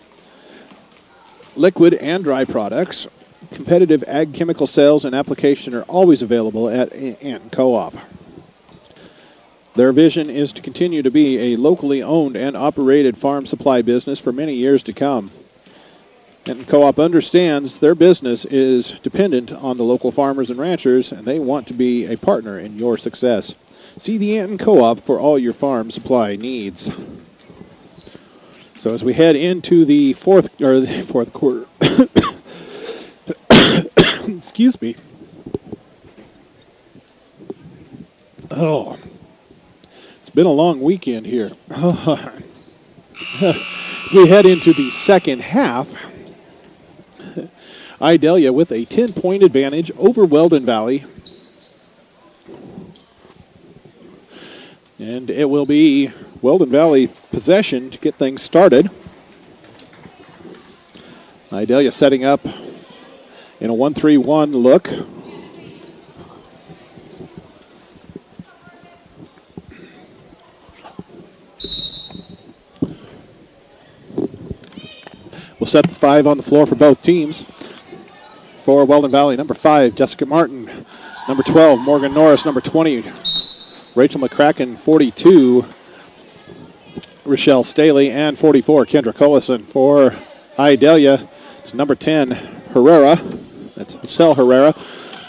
Speaker 1: liquid and dry products. Competitive ag chemical sales and application are always available at Anton Co-op. Their vision is to continue to be a locally owned and operated farm supply business for many years to come. Anton Co-op understands their business is dependent on the local farmers and ranchers, and they want to be a partner in your success. See the Anton Co-op for all your farm supply needs. So as we head into the fourth quarter, excuse me. Oh, it's been a long weekend here. As we head into the second half, Idalia with a 10-point advantage over Weldon Valley. And it will be Weldon Valley possession to get things started. Idalia setting up in a 1-3-1 look. We'll set the 5 on the floor for both teams. for Weldon Valley. Number 5, Jessica Martin. Number 12, Morgan Norris. Number 20, Rachel McCracken. 42, Rochelle Staley. And 44, Kendra Collison. For Idalia, it's number 10, Herrera. That's Marcel Herrera.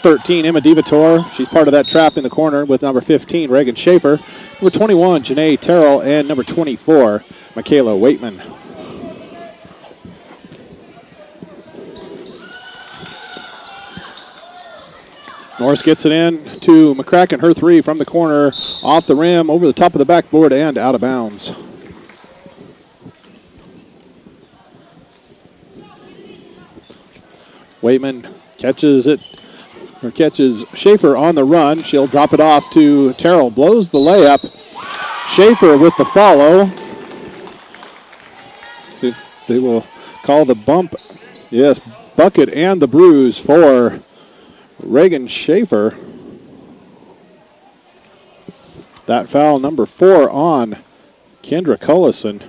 Speaker 1: 13, Emma Divator. She's part of that trap in the corner with number 15, Reagan Schaefer. Number 21, Janae Terrell. And number 24, Michaela Waitman. Norris gets it in to McCracken. Her 3 from the corner, off the rim, over the top of the backboard, and out of bounds. Waitman catches Schaefer on the run. She'll drop it off to Terrell. Blows the layup. Schaefer with the follow. They will call the bump. Yes, bucket and the bruise for Reagan Schaefer. That foul, number 4 on Kendra Collison.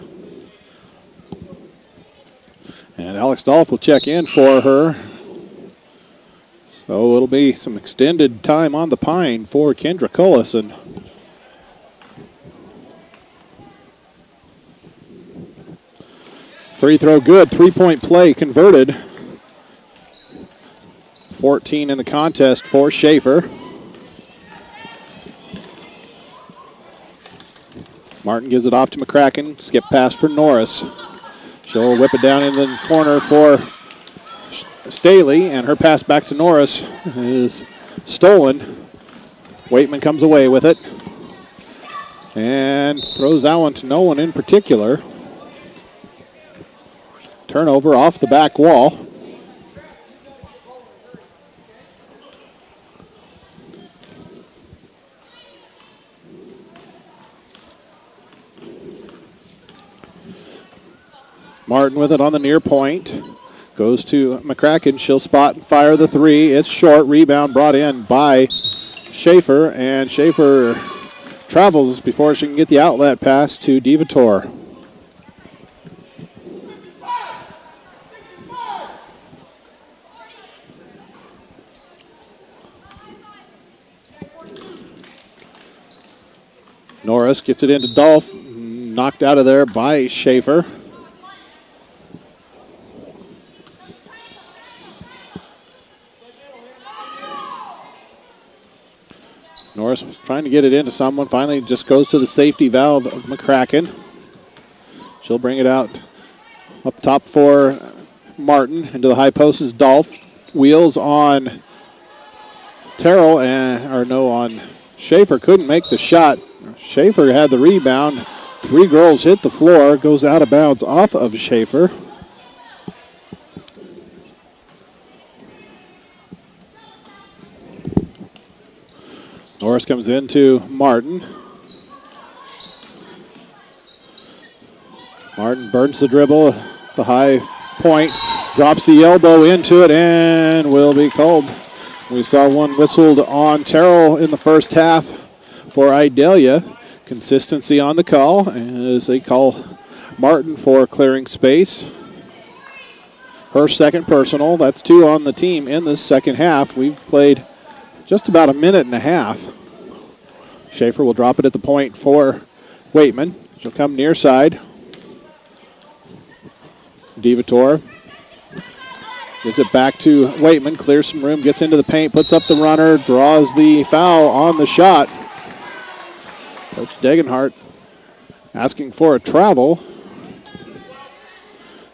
Speaker 1: And Alex Dolph will check in for her. So it'll be some extended time on the pine for Kendra Collison. Free throw good, 3-point play converted. 14 in the contest for Schaefer. Martin gives it off to McCracken. Skip pass for Norris. She'll whip it down in the corner for Staley, and her pass back to Norris is stolen. Waitman comes away with it and throws that one to no one in particular. Turnover off the back wall. Martin with it on the near point. Goes to McCracken. She'll spot and fire the 3. It's short. Rebound brought in by Schaefer. And Schaefer travels before she can get the outlet pass to Divator. Norris gets it into Dolph. Knocked out of there by Schaefer. Norris was trying to get it into someone. Finally just goes to the safety valve of McCracken. She'll bring it out up top for Martin. Into the high post is Dolph. Wheels on Terrell, on Schaefer. Couldn't make the shot. Schaefer had the rebound. 3 girls hit the floor. Goes out of bounds off of Schaefer. Norris comes into Martin. Martin burns the dribble, the high point, drops the elbow into it, and will be called. We saw one whistled on Terrell in the first half for Idalia. Consistency on the call as they call Martin for clearing space. Her second personal. That's 2 on the team in this second half. We've played just about a minute and a half. Schaefer will drop it at the point for Waitman. She'll come near side. Divator gives it back to Waitman. Clears some room, gets into the paint, puts up the runner, draws the foul on the shot. Coach Degenhart asking for a travel.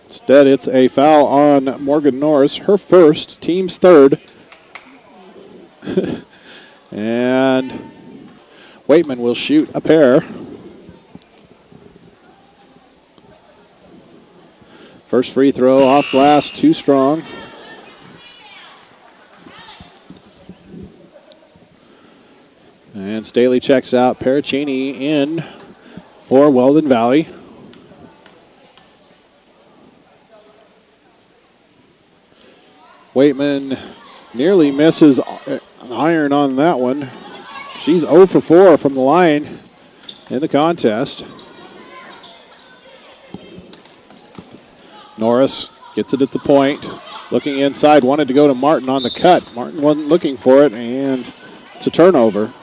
Speaker 1: Instead, it's a foul on Morgan Norris, her first, team's third. And Waitman will shoot a pair. First free throw off glass, too strong. And Staley checks out. Paracini in for Weldon Valley. Waitman nearly misses an iron on that one. She's 0 for 4 from the line in the contest. Norris gets it at the point. Looking inside, wanted to go to Martin on the cut. Martin wasn't looking for it, and it's a turnover.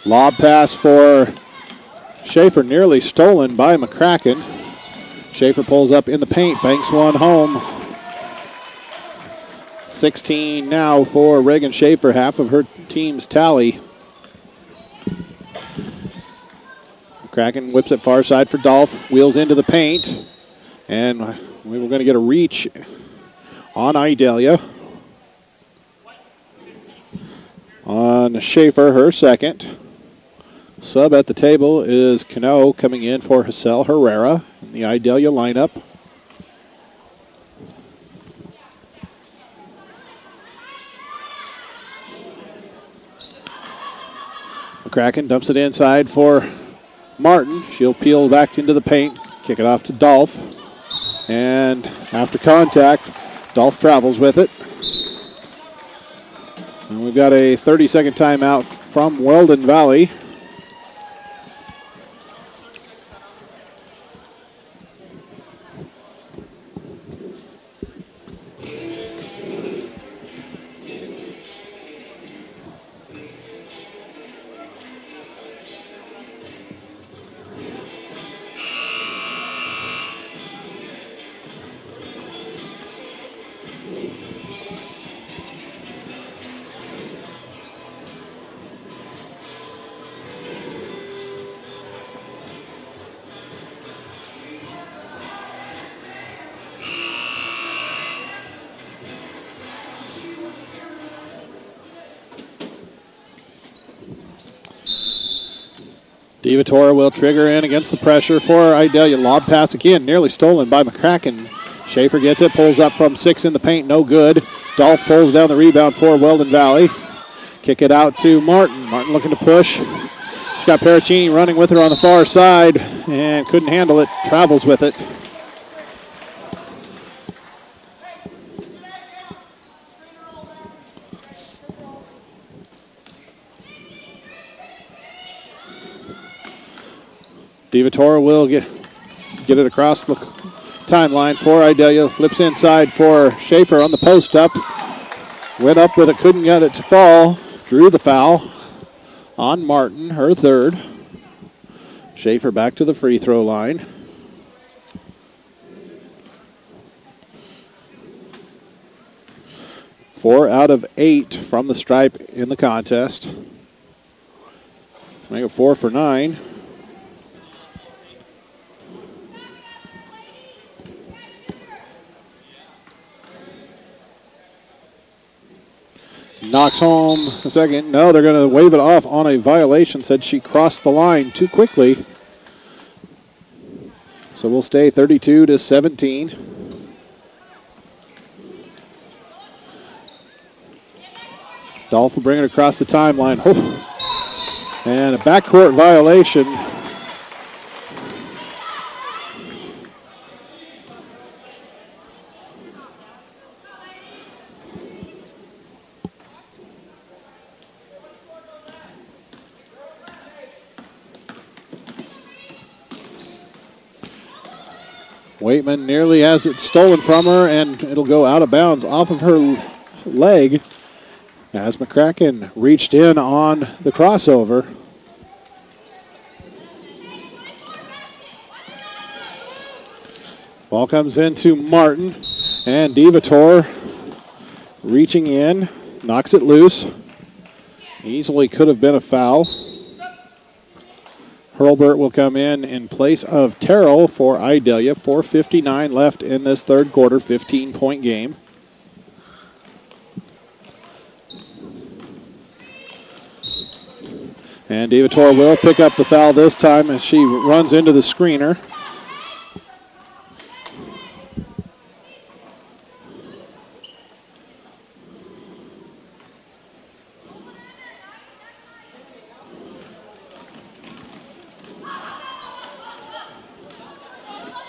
Speaker 1: Lob pass for Schaefer, nearly stolen by McCracken. Schaefer pulls up in the paint, banks one home. 16 now for Reagan Schaefer, half of her team's tally. McCracken whips it far side for Dolph, wheels into the paint, and we were going to get a reach on Idalia. On Schaefer, her second. Sub at the table is Cano coming in for Hassel Herrera in the Idalia lineup. McCracken dumps it inside for Martin. She'll peel back into the paint, kick it off to Dolph. And after contact, Dolph travels with it. And we've got a 30-second timeout from Weldon Valley. DeVittore will trigger in against the pressure for Idalia. Lob pass again, nearly stolen by McCracken. Schaefer gets it, pulls up from 6 in the paint, no good. Dolph pulls down the rebound for Weldon Valley. Kick it out to Martin. Martin looking to push. She's got Paracini running with her on the far side and couldn't handle it. Travels with it. DeVittore will get it across the timeline for Idalia. Flips inside for Schaefer on the post up. Went up with it, couldn't get it to fall. Drew the foul on Martin, her third. Schaefer back to the free throw line. Four out of 8 from the stripe in the contest. Make it 4 for 9. Knocks home a second. No, they're going to wave it off on a violation. Said she crossed the line too quickly. So we'll stay 32-17. Dolph will bring it across the timeline. Oh. And a backcourt violation. Waitman nearly has it stolen from her, and it'll go out of bounds off of her leg as McCracken reached in on the crossover. Ball comes into Martin, and DeVittore reaching in, knocks it loose. Easily could have been a foul. Hurlburt will come in place of Terrell for Idalia. 4:59 left in this third quarter, 15-point game. And DeVittore will pick up the foul this time as she runs into the screener.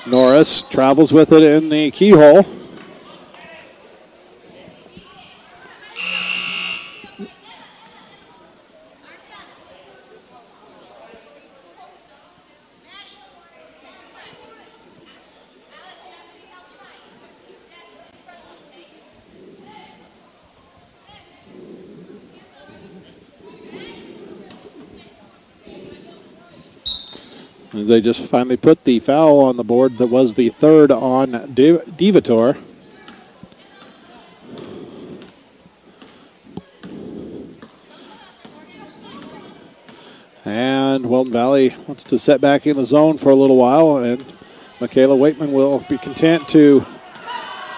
Speaker 1: Norris travels with it in the keyhole. As they just finally put the foul on the board that was the third on Divator. And Weldon Valley wants to set back in the zone for a little while, and Michaela Waitman will be content to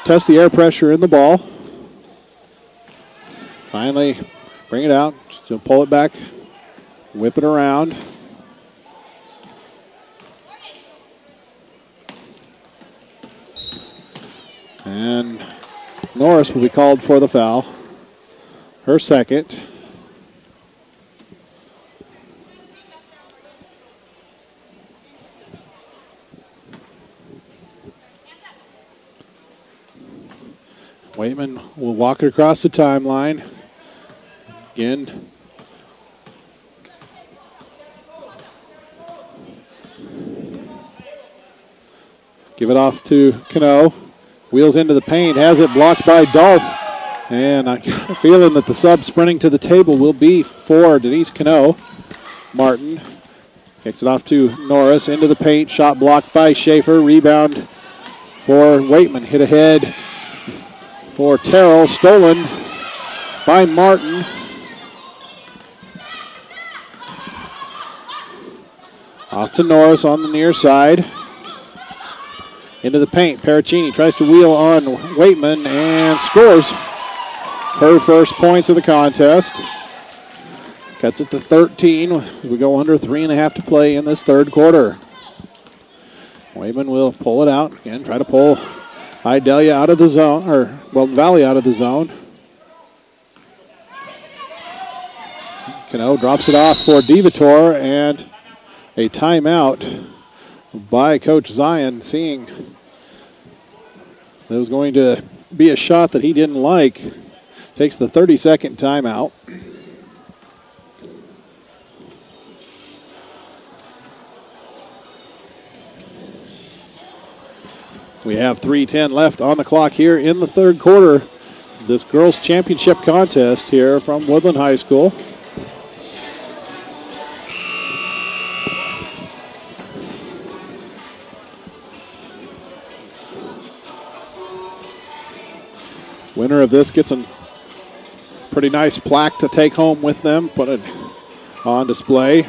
Speaker 1: test the air pressure in the ball. Finally, bring it out. She'll pull it back, whip it around. And Norris will be called for the foul. Her second. Waitman will walk it across the timeline. Again. Give it off to Cano. Wheels into the paint. Has it blocked by Dolph. And I got a feeling that the sub sprinting to the table will be for Denise Cano. Martin kicks it off to Norris. Into the paint. Shot blocked by Schaefer. Rebound for Waitman. Hit ahead for Terrell. Stolen by Martin. Off to Norris on the near side. Into the paint. Paracchini tries to wheel on Waitman and scores her first points of the contest. Cuts it to 13. We go under 3.5 to play in this third quarter. Waitman will pull it out. Again, try to pull Idalia out of the zone, or Weldon Valley out of the zone. Cano drops it off for Divator, and a timeout by Coach Zion, seeing there was going to be a shot that he didn't like. Takes the 30-second timeout. We have 3:10 left on the clock here in the third quarter. This girls' championship contest here from Woodland High School. Winner of this gets a pretty nice plaque to take home with them, put it on display.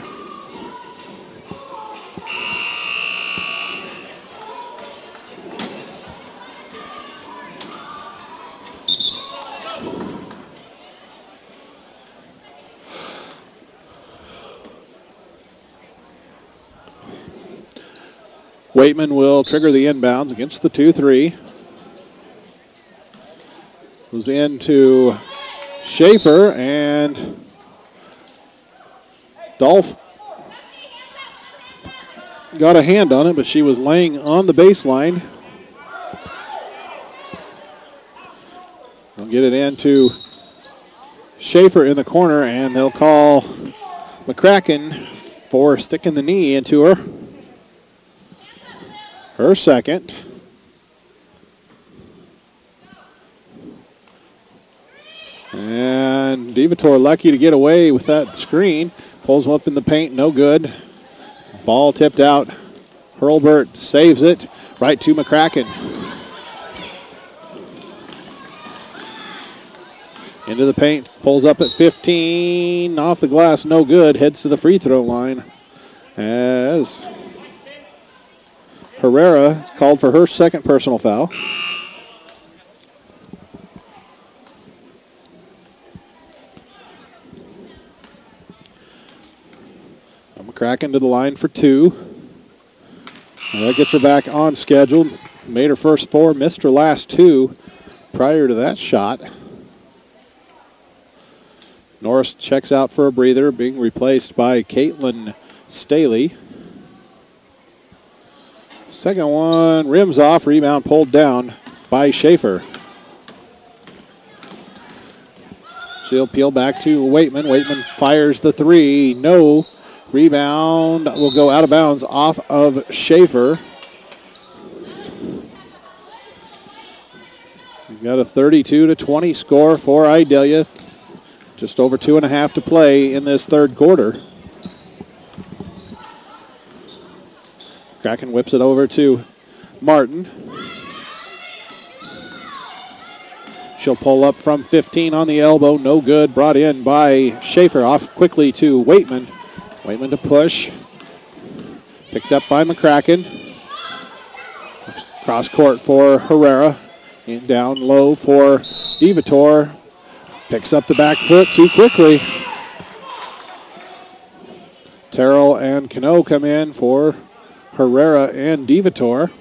Speaker 1: Waitman will trigger the inbounds against the 2-3. Goes into Schaefer, and Dolph got a hand on it, but she was laying on the baseline. They'll get it into Schaefer in the corner, and they'll call McCracken for sticking the knee into her. Her second. And Divator lucky to get away with that screen. Pulls up in the paint, no good. Ball tipped out. Hurlbert saves it right to McCracken. Into the paint, pulls up at 15. Off the glass, no good. Heads to the free throw line as Herrera called for her second personal foul. McCracken to the line for two. And that gets her back on schedule. Made her first four, missed her last two prior to that shot. Norris checks out for a breather, being replaced by Caitlin Staley. Second one, rims off, rebound pulled down by Schaefer. She'll peel back to Waitman. Waitman fires the three, no. Rebound will go out of bounds off of Schaefer. We've got a 32-20 score for Idalia. Just over 2.5 to play in this third quarter. McCracken whips it over to Martin. She'll pull up from 15 on the elbow. No good. Brought in by Schaefer. Off quickly to Waitman. Waitman to push. Picked up by McCracken. Cross court for Herrera. In down low for DeVitor. Picks up the back foot too quickly. Terrell and Cano come in for Herrera and DeVitor.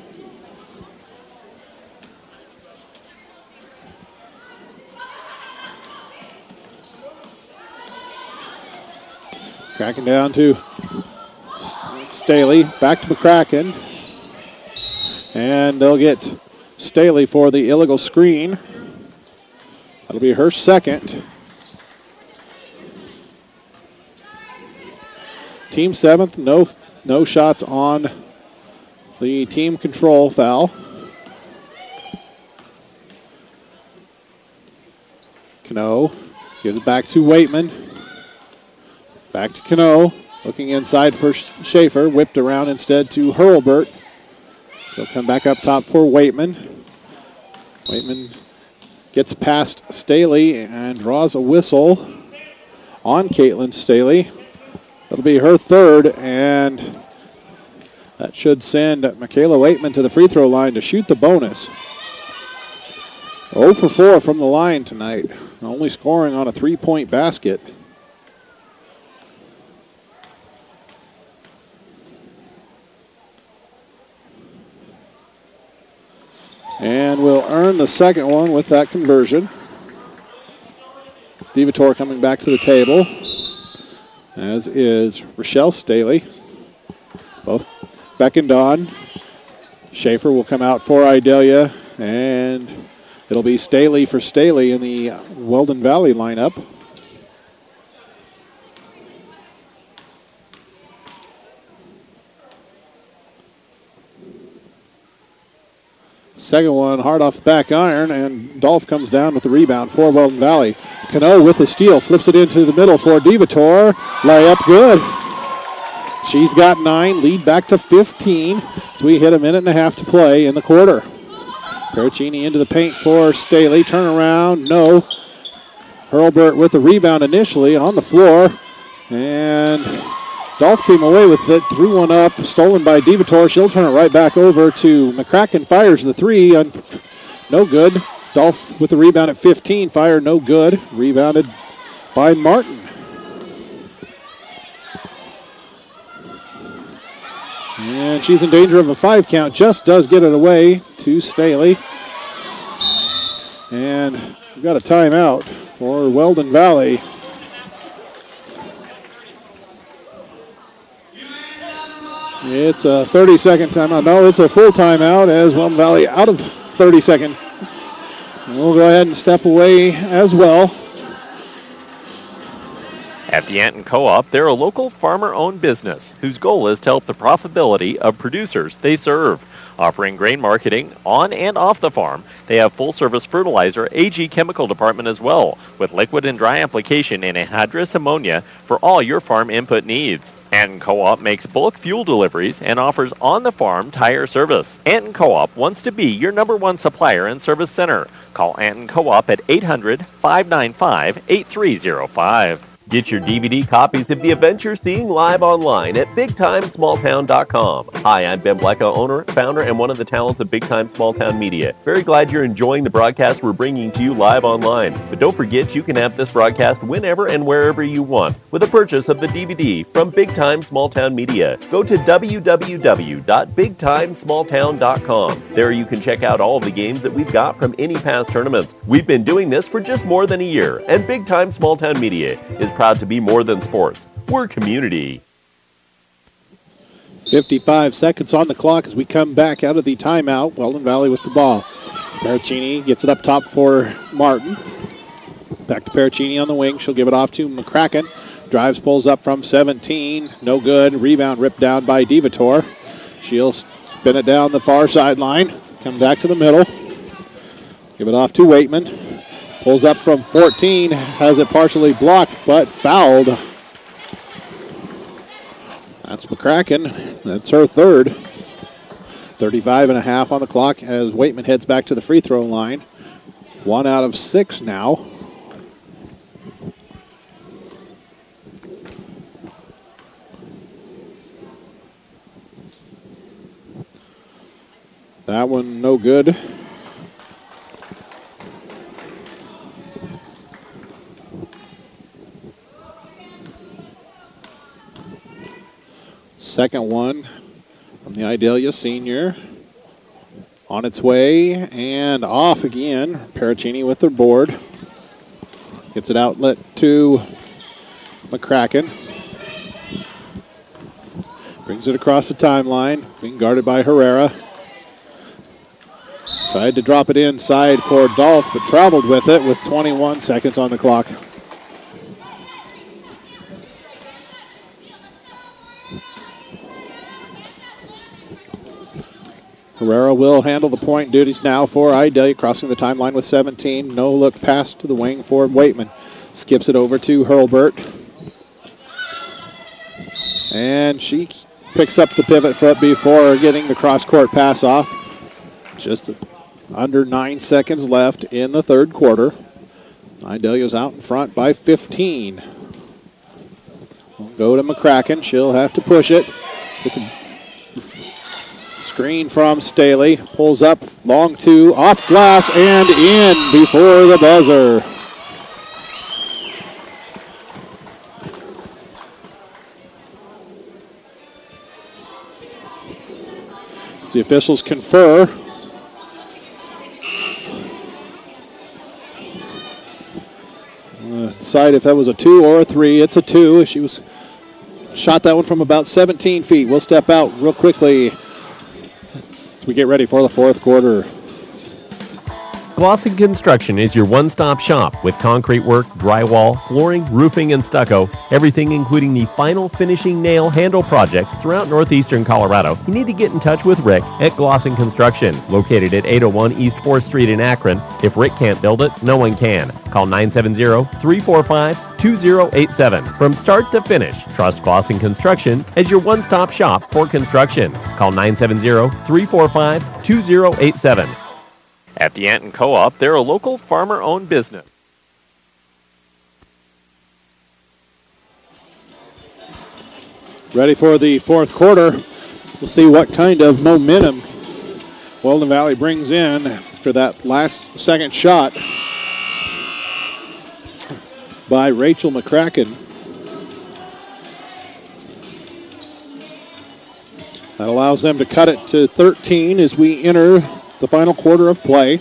Speaker 1: Cracking down to Staley. Back to McCracken. And they'll get Staley for the illegal screen. That'll be her second. Team seventh, no shots on the team control foul. Cano gives it back to Waitman. Back to Cano, looking inside for Schaefer, whipped around instead to Hurlburt. He'll come back up top for Waitman. Waitman gets past Staley and draws a whistle on Caitlin Staley. That'll be her third, and that should send Michaela Waitman to the free throw line to shoot the bonus. 0 for 4 from the line tonight, only scoring on a three-point basket. And will earn the second one with that conversion. DeVitor coming back to the table, as is Rochelle Staley. Both beckoned on. Schaefer will come out for Idalia, and it'll be Staley for Staley in the Weldon Valley lineup. Second one hard off the back iron, and Dolph comes down with the rebound for Weldon Valley. Cano with the steal, flips it into the middle for DeVitor. Layup good. She's got 9, lead back to 15. So we hit a minute and a half to play in the quarter. Pericini into the paint for Staley. Turnaround, no. Hurlburt with the rebound initially on the floor. And Dolph came away with it, threw one up, stolen by DeVitor. She'll turn it right back over to McCracken. Fires the three, no good. Dolph with the rebound at 15, fire no good. Rebounded by Martin. And she's in danger of a 5 count, just does get it away to Staley. And we've got a timeout for Weldon Valley. It's a 30-second timeout. No, it's a full timeout as Weldon Valley out of 30-second. We'll go ahead and step away as well.
Speaker 2: At the Anton Co-op, they're a local farmer-owned business whose goal is to help the profitability of producers they serve. Offering grain marketing on and off the farm, they have full-service fertilizer AG chemical department as well, with liquid and dry application and anhydrous ammonia for all your farm input needs. Anton Co-op makes bulk fuel deliveries and offers on-the-farm tire service. Anton Co-op wants to be your #1 supplier and service center. Call Anton Co-op at 800-595-8305. Get your DVD copies of the events you're seeing live online at BigTimeSmallTown.com. Hi, I'm Ben Blecka, owner, founder, and one of the talents of Big Time Small Town Media. Very glad you're enjoying the broadcast we're bringing to you live online. But don't forget you can have this broadcast whenever and wherever you want with a purchase of the DVD from Big Time Small Town Media. Go to www.BigTimeSmallTown.com. There you can check out all of the games that we've got from any past tournaments. We've been doing this for just more than a year, and Big Time Small Town Media is proud to be more than sports. We're community.
Speaker 1: 55 seconds on the clock as we come back out of the timeout. Weldon Valley with the ball. Pericini gets it up top for Martin. Back to Pericini on the wing. She'll give it off to McCracken. Drives, pulls up from 17. No good. Rebound ripped down by DeVitor. She'll spin it down the far sideline. Come back to the middle. Give it off to Waitman. Pulls up from 14, has it partially blocked, but fouled. That's McCracken. That's her third. 35.5 on the clock as Waitman heads back to the free throw line. 1 out of 6 now. That one no good. Second one from the Idalia senior. On its way and off again. Paracini with their board. Gets it outlet to McCracken. Brings it across the timeline. Being guarded by Herrera. Tried to drop it inside for Dolph, but traveled with it with 21 seconds on the clock. Herrera will handle the point duties now for Idalia, crossing the timeline with 17. No look pass to the wing for Waitman. Skips it over to Hurlburt. And she picks up the pivot foot before getting the cross-court pass off. Just under 9 seconds left in the third quarter. Idalia's out in front by 15. We'll go to McCracken. She'll have to push it. It's a screen from Staley. Pulls up, long two, off glass, and in before the buzzer. As the officials confer. Decide if that was a 2 or a 3. It's a 2. She shot that one from about 17 feet. We'll step out real quickly as we get ready for the fourth quarter.
Speaker 8: Glosson Construction is your one-stop shop with concrete work, drywall, flooring, roofing, and stucco. Everything including the final finishing nail handle projects throughout northeastern Colorado. You need to get in touch with Rick at Glosson Construction, located at 801 East 4th Street in Akron. If Rick can't build it, no one can. Call 970-345-2087. From start to finish, trust Glosson Construction as your one-stop shop for construction. Call 970-345-2087.
Speaker 2: At the Anton Co-op, they're a local farmer-owned business.
Speaker 1: Ready for the fourth quarter. We'll see what kind of momentum Weldon Valley brings in after that last second shot by Rachel McCracken. That allows them to cut it to 13 as we enter the final quarter of play.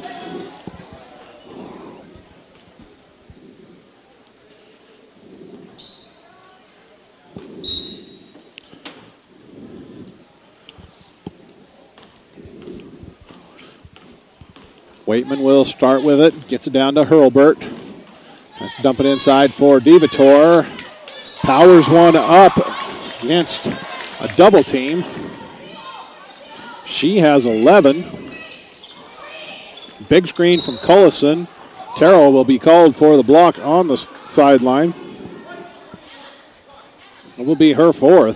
Speaker 1: Waitman will start with it, gets it down to Hurlburt. Let's dump it inside for DeVitor. Powers one up against a double team. She has 11. Big screen from Cullison. Terrell will be called for the block on the sideline. It will be her fourth.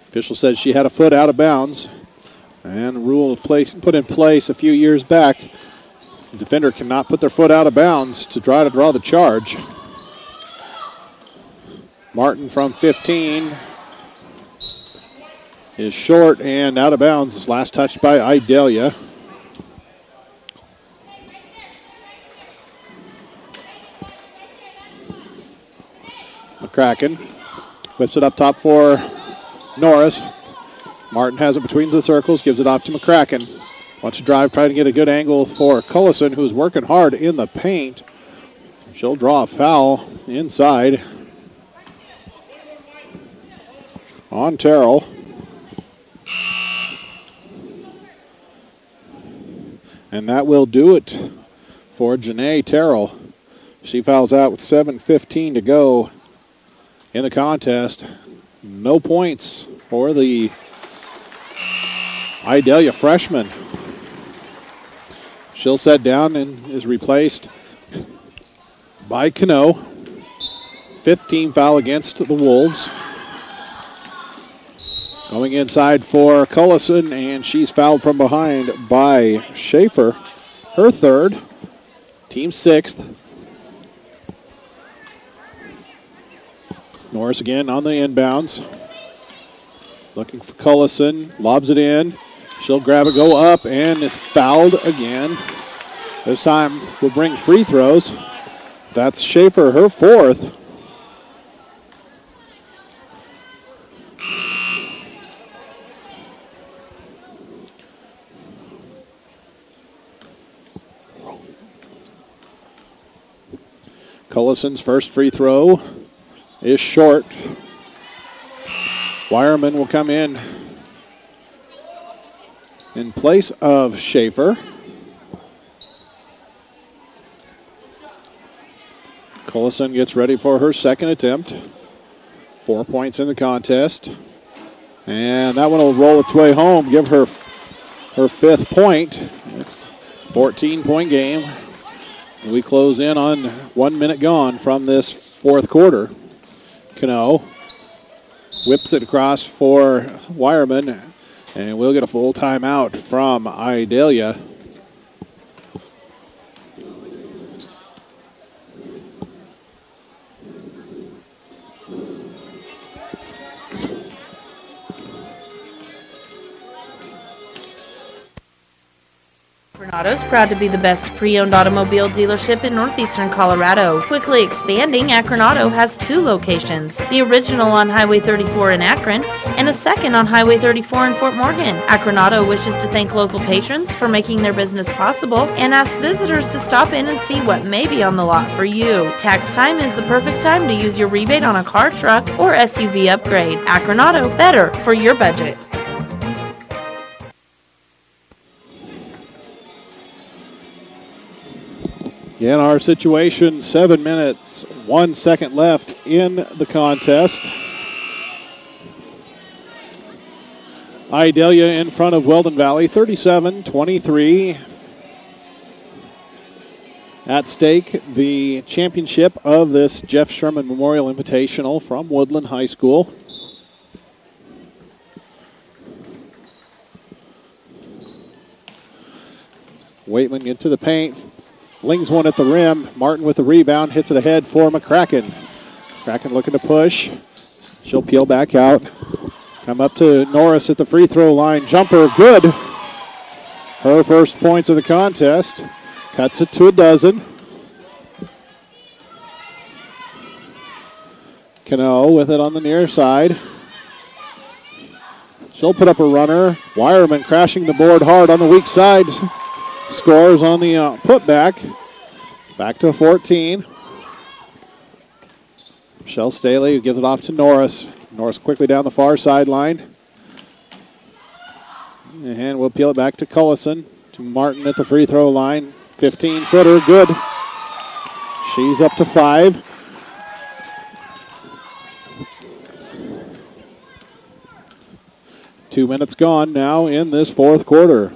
Speaker 1: Official said she had a foot out of bounds. And the rule put in place a few years back. The defender cannot put their foot out of bounds to try to draw the charge. Martin from 15 is short and out of bounds. Last touch by Idalia. McCracken whips it up top for Norris. Martin has it between the circles, gives it off to McCracken. Wants to drive, try to get a good angle for Cullison, who's working hard in the paint. She'll draw a foul inside on Terrell. And that will do it for Janae Terrell. She fouls out with 7:15 to go in the contest. No points for the Idalia freshman. She'll set down and is replaced by Cano. 5th team foul against the Wolves. Going inside for Cullison, and she's fouled from behind by Schaefer. Her 3rd, team 6th. Norris again on the inbounds. Looking for Cullison, lobs it in. She'll grab it, go up, and it's fouled again. This time we'll bring free throws. That's Schaefer, her 4th. Cullison's first free throw is short. Wireman will come in place of Schaefer. Cullison gets ready for her 2nd attempt. 4 points in the contest. And that one will roll its way home, give her her 5th point. It's a 14-point game. We close in on 1 minute gone from this 4th quarter. Cano whips it across for Wireman, and we'll get a full timeout from Idalia.
Speaker 5: Akronato's proud to be the best pre-owned automobile dealership in northeastern Colorado. Quickly expanding, Akronato has 2 locations. The original on Highway 34 in Akron and a second on Highway 34 in Fort Morgan. Akronato wishes to thank local patrons for making their business possible and asks visitors to stop in and see what may be on the lot for you. Tax time is the perfect time to use your rebate on a car, truck, or SUV upgrade. Akronato, better for your budget.
Speaker 1: In our situation, 7 minutes, 1 second left in the contest. Idalia in front of Weldon Valley, 37-23. At stake, the championship of this Jeff Sherman Memorial Invitational from Woodlin High School. Waitman into the paint. Flings one at the rim. Martin with the rebound. Hits it ahead for McCracken. McCracken looking to push. She'll peel back out. Come up to Norris at the free throw line. Jumper good. Her first points of the contest. Cuts it to a dozen. Cano with it on the near side. She'll put up a runner. Wireman crashing the board hard on the weak side. Scores on the putback. Back to 14. Michelle Staley gives it off to Norris. Norris quickly down the far sideline. And we'll peel it back to Cullison. To Martin at the free throw line. 15-footer, good. She's up to 5. Two minutes gone now in this 4th quarter.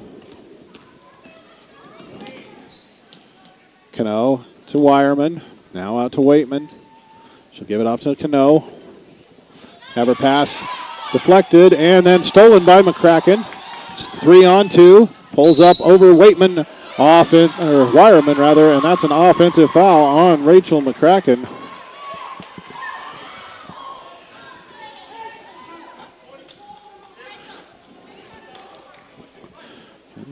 Speaker 1: Cano to Wireman. Now out to Waitman. She'll give it off to Cano. Have her pass deflected and then stolen by McCracken. It's 3-on-2. Pulls up over Waitman. Wireman rather, and that's an offensive foul on Rachel McCracken.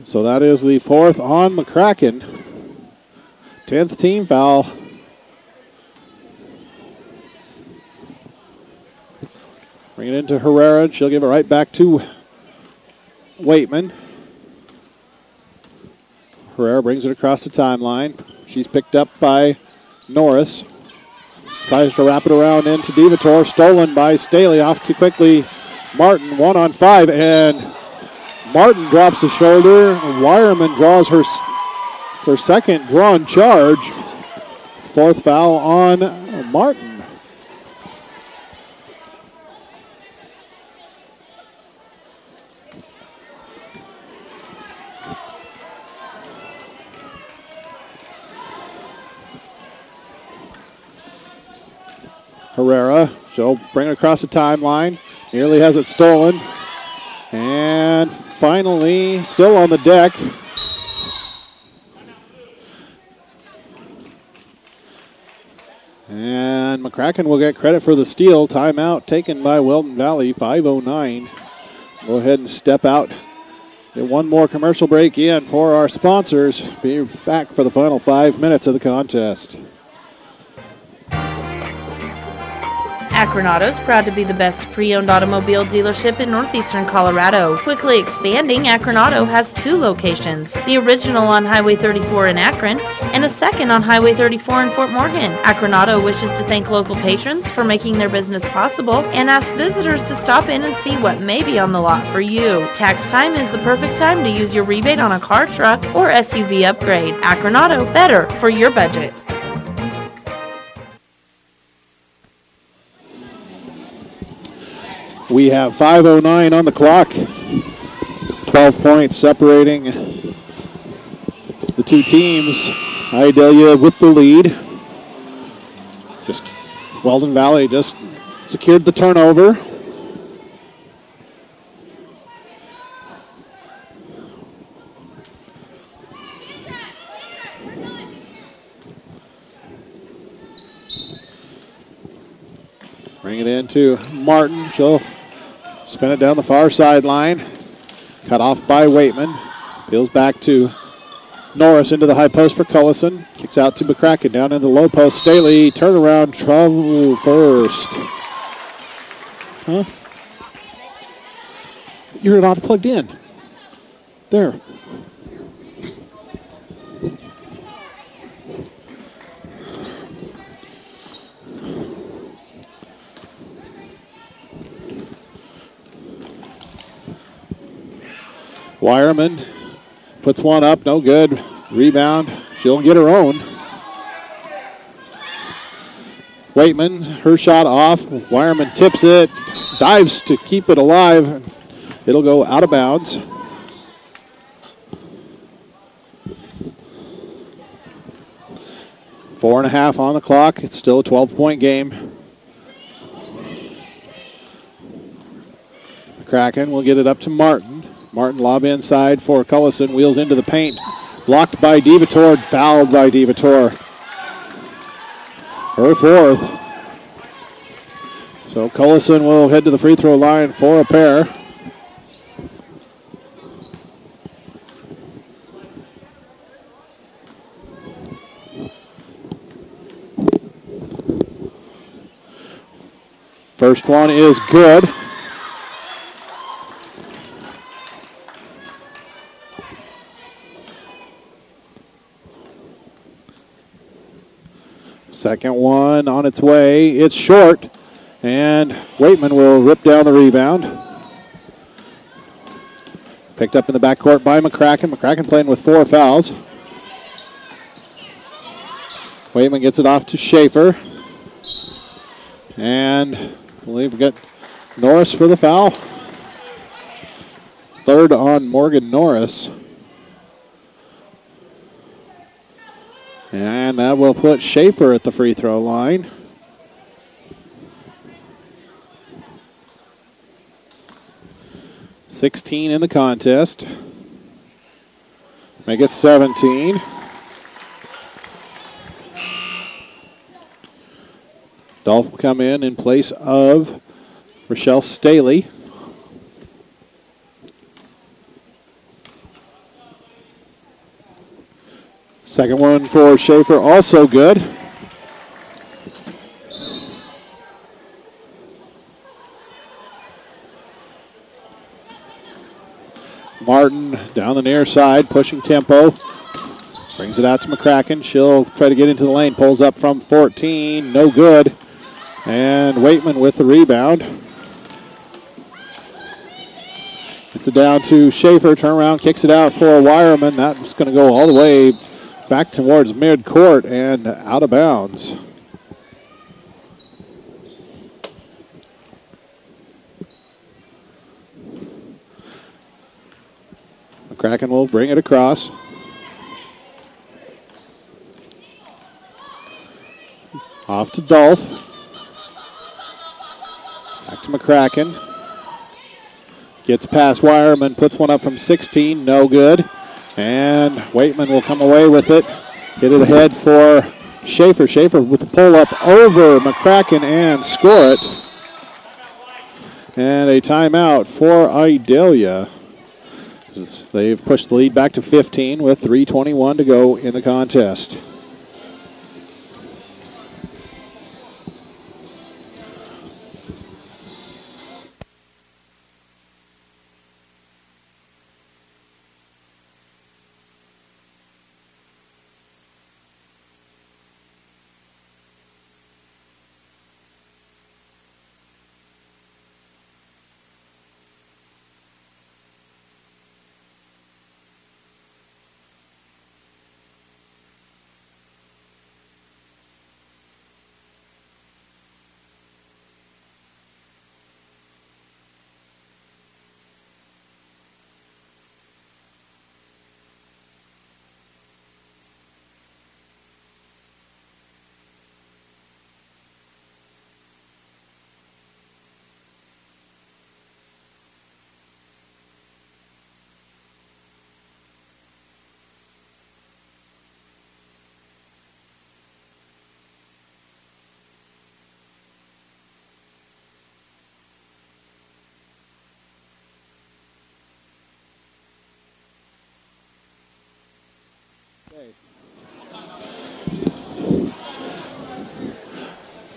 Speaker 1: So that is the 4th on McCracken. 10th team foul. Bring it into Herrera. She'll give it right back to Waitman. Herrera brings it across the timeline. She's picked up by Norris. Tries to wrap it around into Devator. Stolen by Staley. Off too quickly. Martin 1-on-5. And Martin drops the shoulder. Wireman draws her second drawn charge. 4th foul on Martin. Herrera, she'll bring it across the timeline. Nearly has it stolen. And finally, still on the deck. And McCracken will get credit for the steal. Timeout taken by Weldon Valley, 5:09. Go ahead and step out. Get one more commercial break in for our sponsors. Be back for the final 5 minutes of the contest.
Speaker 5: Akron Auto's proud to be the best pre-owned automobile dealership in northeastern Colorado. Quickly expanding, Akron Auto has 2 locations. The original on Highway 34 in Akron and a second on Highway 34 in Fort Morgan. Akron Auto wishes to thank local patrons for making their business possible and asks visitors to stop in and see what may be on the lot for you. Tax time is the perfect time to use your rebate on a car, truck, or SUV upgrade. Akron Auto, better for your budget.
Speaker 1: We have 5:09 on the clock. 12 points separating the two teams. Idalia with the lead. Just Weldon Valley just secured the turnover. Bring it into Martin. She'll spin it down the far sideline. Cut off by Waitman. Peels back to Norris into the high post for Cullison. Kicks out to McCracken down into the low post. Staley, turnaround, trouble first. Huh? You're not plugged in. There. Wireman puts one up, no good. Rebound, she'll get her own. Waitman, her shot off. Wireman tips it, dives to keep it alive. It'll go out of bounds. Four and a half on the clock. It's still a 12-point game. Kraken will get it up to Martin. Martin lob inside for Cullison. Wheels into the paint. Blocked by DeVitor. Fouled by DeVitor. Her fourth. So Cullison will head to the free throw line for a pair. First one is good. Second one on its way. It's short, and Waitman will rip down the rebound. Picked up in the backcourt by McCracken. McCracken playing with 4 fouls. Waitman gets it off to Schaefer. And I believe we got Norris for the foul. Third on Morgan Norris. And that will put Schaefer at the free throw line. .16 in the contest. Make it 17. Dolph will come in place of Rochelle Staley. Second one for Schaefer, also good. Martin down the near side, pushing tempo. Brings it out to McCracken. She'll try to get into the lane. Pulls up from 14. No good. And Waitman with the rebound. Gets it down to Schaefer. Turnaround, kicks it out for Wireman. That's going to go all the way back towards mid-court and out of bounds. McCracken will bring it across. Off to Dolph. McCracken. Gets past Wireman, puts one up from 16, no good. And Waitman will come away with it. Hit it ahead for Schaefer. Schaefer with the pull-up over McCracken and score it. And a timeout for Idalia. They've pushed the lead back to 15 with 3:21 to go in the contest.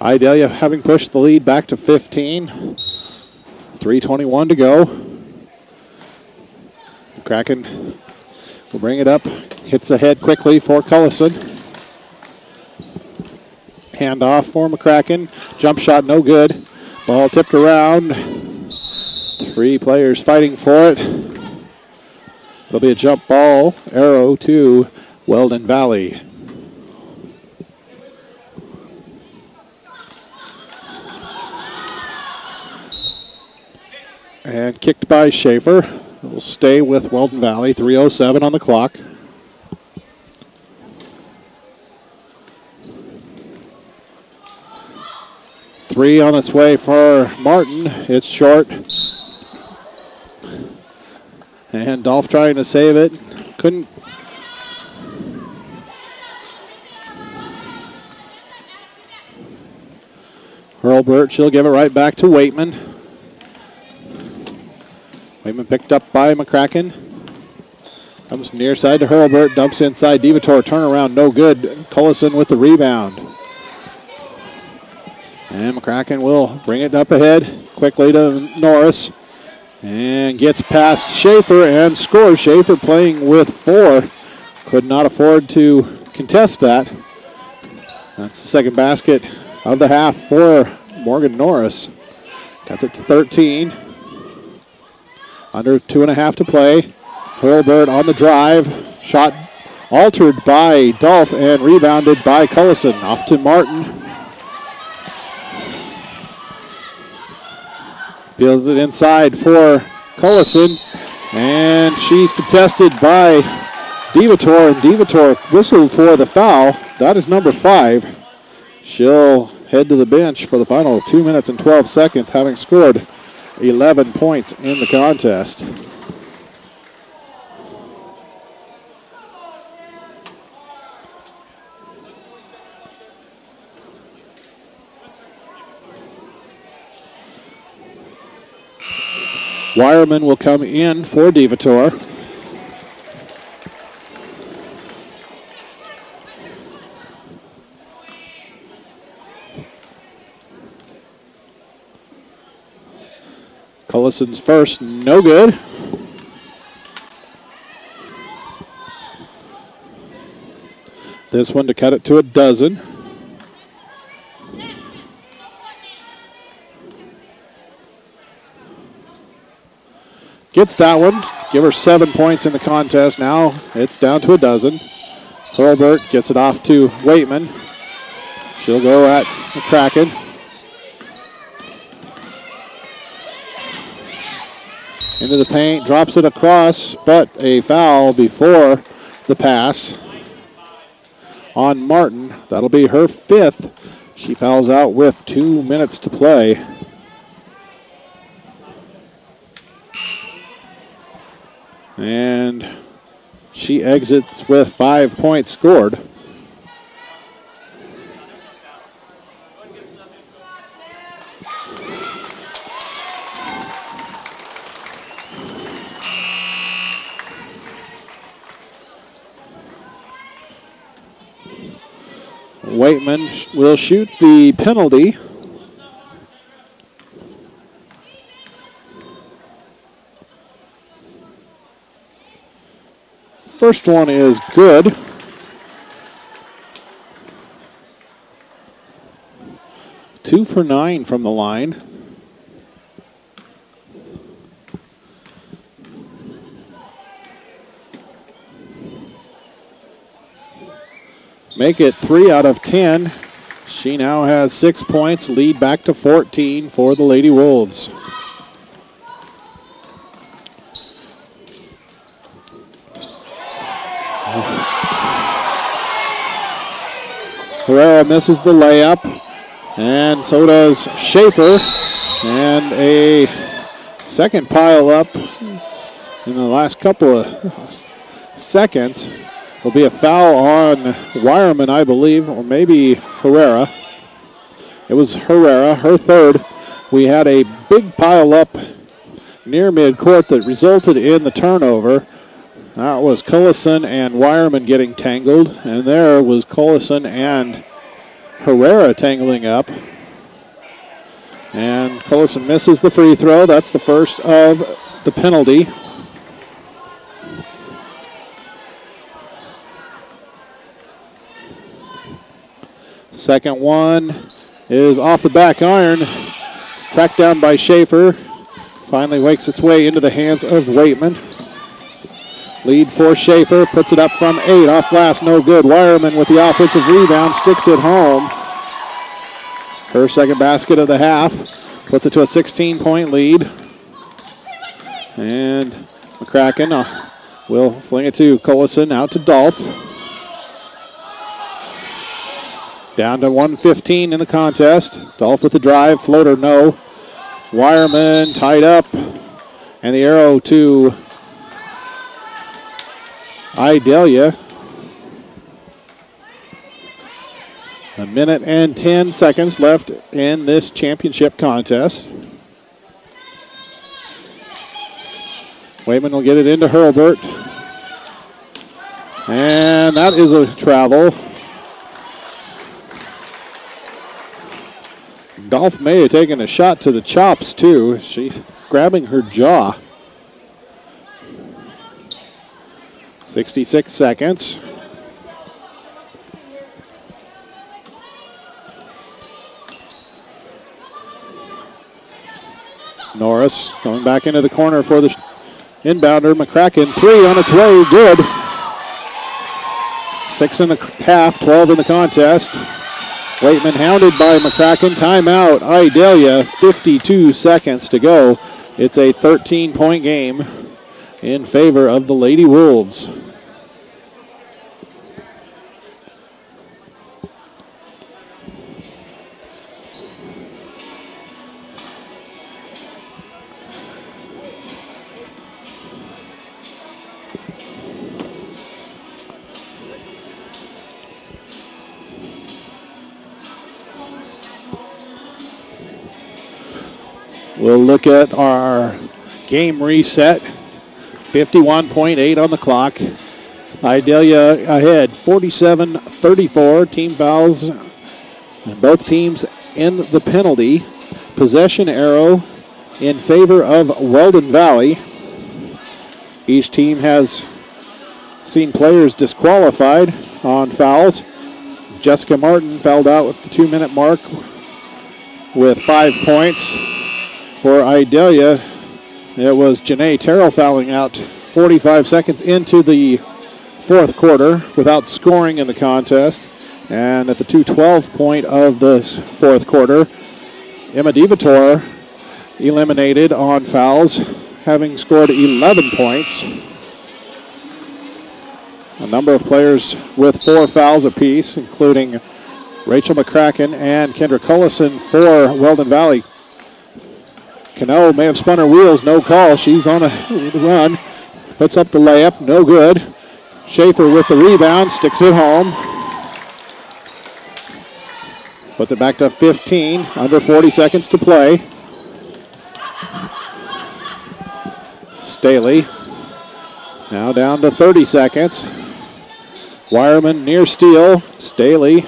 Speaker 1: Idalia having pushed the lead back to 15. 3:21 to go. Kraken will bring it up. Hits ahead quickly for Cullison. Handoff for McCracken. Jump shot no good. Ball tipped around. 3 players fighting for it. It'll be a jump ball. Arrow to Weldon Valley. And kicked by Schaefer. It will stay with Weldon Valley. 3:07 on the clock. Three on its way for Martin. It's short. And Dolph trying to save it. Couldn't. Hurlbert, she'll give it right back to Waitman. Waitman picked up by McCracken. Comes near side to Hurlbert. Dumps inside. Divator turnaround. No good. Cullison with the rebound. And McCracken will bring it up ahead. Quickly to Norris. And gets past Schaefer and scores. Schaefer playing with 4. Could not afford to contest that. That's the second basket of the half for Morgan Norris. Cuts it to 13. Under 2.5 to play. Hurlbert on the drive. Shot altered by Dolph and rebounded by Cullison. Off to Martin. Peels it inside for Cullison. And she's contested by Divator. And Divator whistled for the foul. That is number 5. She'll head to the bench for the final 2 minutes and 12 seconds, having scored 11 points in the contest. Wireman will come in for Divator. Cullison's first, no good. This one to cut it to a dozen. Gets that one. Give her 7 points in the contest. Now it's down to a dozen. Hurlbert gets it off to Waitman. She'll go at McCracken. Into the paint, drops it across, but a foul before the pass on Martin. That'll be her 5th. She fouls out with 2 minutes to play. And she exits with 5 points scored. Waitman will shoot the penalty. First one is good. Two for 9 from the line. Make it 3 out of 10. She now has 6 points, lead back to 14 for the Lady Wolves. Herrera misses the layup, and so does Schaefer. And a second pile up in the last couple of seconds. Will be a foul on Wireman, I believe, or maybe Herrera. It was Herrera, her third. We had a big pile up near midcourt that resulted in the turnover. That was Cullison and Wireman getting tangled, and there was Cullison and Herrera tangling up. And Cullison misses the free throw. That's the first of the penalty. Second one is off the back iron. Tracked down by Schaefer. Finally makes its way into the hands of Waitman. Lead for Schaefer. Puts it up from 8. Off glass, no good. Wireman with the offensive rebound. Sticks it home. Her second basket of the half. Puts it to a 16-point lead. And McCracken will fling it to Cullison. Out to Dolph. Down to 1:15 in the contest. Dolph with the drive. Floater, no. Wireman tied up. And the arrow to Idalia. A minute and 10 seconds left in this championship contest. Waitman will get it into Hurlburt. And that is a travel. Dolph may have taken a shot to the chops, too. She's grabbing her jaw. 66 seconds. Norris going back into the corner for the inbounder. McCracken, 3 on its way, good. 6 in the half, 12 in the contest. Waitman hounded by McCracken. Timeout, Idalia, 52 seconds to go. It's a 13-point game in favor of the Lady Wolves. We'll look at our game reset. 51.8 on the clock. Idalia ahead, 47-34. Team fouls, and both teams in the penalty. Possession arrow in favor of Weldon Valley. Each team has seen players disqualified on fouls. Jessica Martin fouled out with the 2-minute mark with 5 points. For Idalia, it was Janae Terrell fouling out 45 seconds into the fourth quarter without scoring in the contest. And at the 2:12 point of the fourth quarter, Emma DeVitor eliminated on fouls, having scored 11 points. A number of players with 4 fouls apiece, including Rachel McCracken and Kendra Cullison for Weldon Valley. Cano may have spun her wheels, no call. She's on a run. puts up the layup, no good. Schaefer with the rebound, sticks it home. Puts it back to 15, under 40 seconds to play. Staley now down to 30 seconds. Wireman near steal. Staley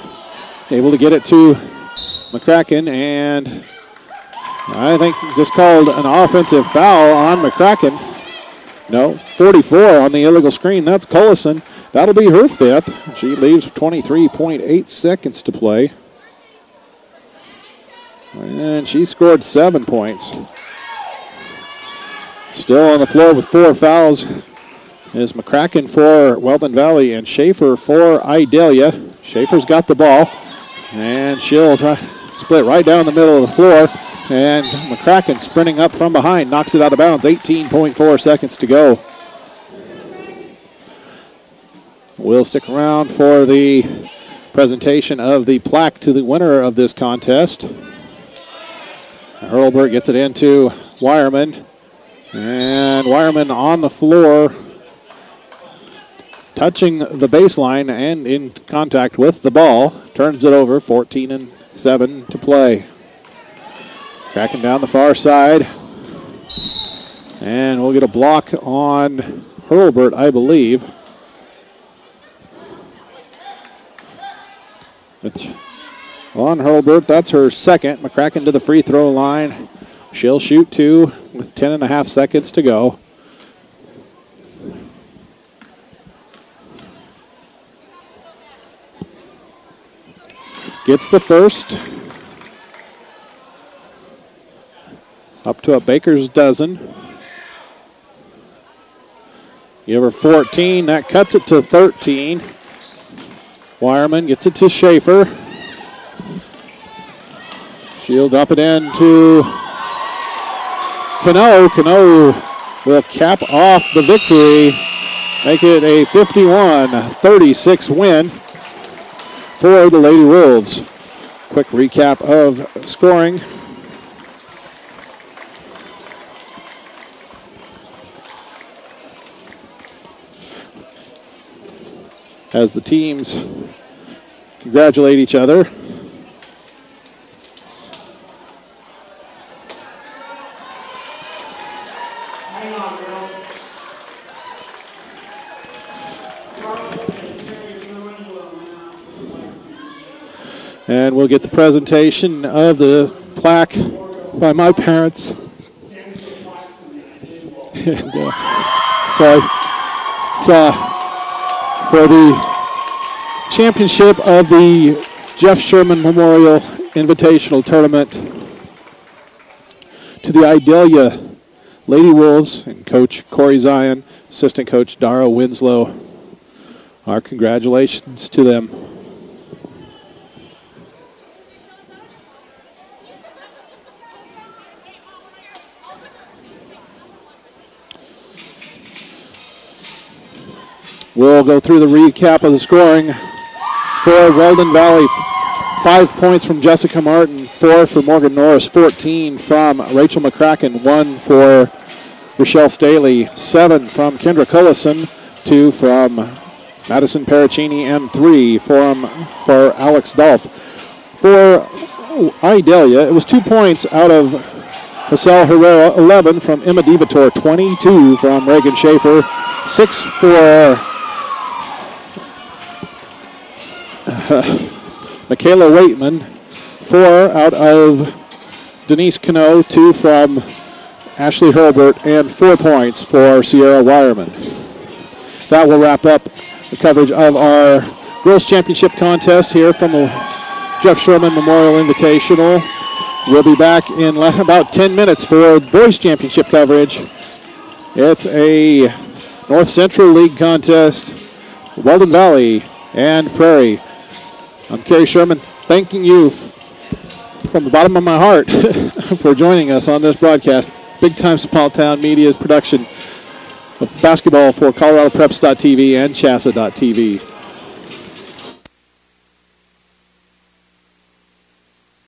Speaker 1: able to get it to McCracken, and I think just called an offensive foul on McCracken. No, 44 on the illegal screen. That's Collison. That'll be her fifth. She leaves 23.8 seconds to play. And she scored 7 points. Still on the floor with 4 fouls is McCracken for Weldon Valley and Schaefer for Idalia. Schaefer's got the ball, and she'll try split right down the middle of the floor. And McCracken sprinting up from behind, knocks it out of bounds. 18.4 seconds to go. We'll stick around for the presentation of the plaque to the winner of this contest. Hurlburt gets it into Wireman. And Wireman on the floor, touching the baseline and in contact with the ball. Turns it over, 14-7 to play. Cracking down the far side. And we'll get a block on Hurlburt, I believe. It's on Hurlburt, that's her second. McCracken to the free throw line. She'll shoot 2 with 10.5 seconds to go. Gets the first. Up to a baker's dozen. Give her 14. That cuts it to 13. Wireman gets it to Schaefer. She'll dump it in to Cano. Cano will cap off the victory. Make it a 51-36 win for the Lady Wolves. Quick recap of scoring. As the teams congratulate each other. And we'll get the presentation of the plaque by my parents. And, for the championship of the Jeff Sherman Memorial Invitational Tournament to the Idalia Lady Wolves and Coach Corey Zion, Assistant Coach Dara Winslow. Our congratulations to them. We'll go through the recap of the scoring for Weldon Valley. 5 points from Jessica Martin, 4 for Morgan Norris, 14 from Rachel McCracken, 1 for Rochelle Staley, 7 from Kendra Cullison, 2 from Madison Paracini, and 3 for Alex Dolph. For Idalia, it was 2 points out of Hassel Herrera, 11 from Emma DeVitor, 22 from Reagan Schaefer, 6 for Michaela Waitman, 4 out of Denise Cano, 2 from Ashley Hurlburt, and 4 points for Sierra Wireman. That will wrap up the coverage of our Girls Championship contest here from the Jeff Sherman Memorial Invitational. We'll be back in about 10 minutes for Boys Championship coverage. It's a North Central League contest, Weldon Valley and Prairie. I'm Kerry Sherman, thanking you from the bottom of my heart for joining us on this broadcast. Big Time Small Town Media's production of basketball for ColoradoPreps.tv and Chassa.tv.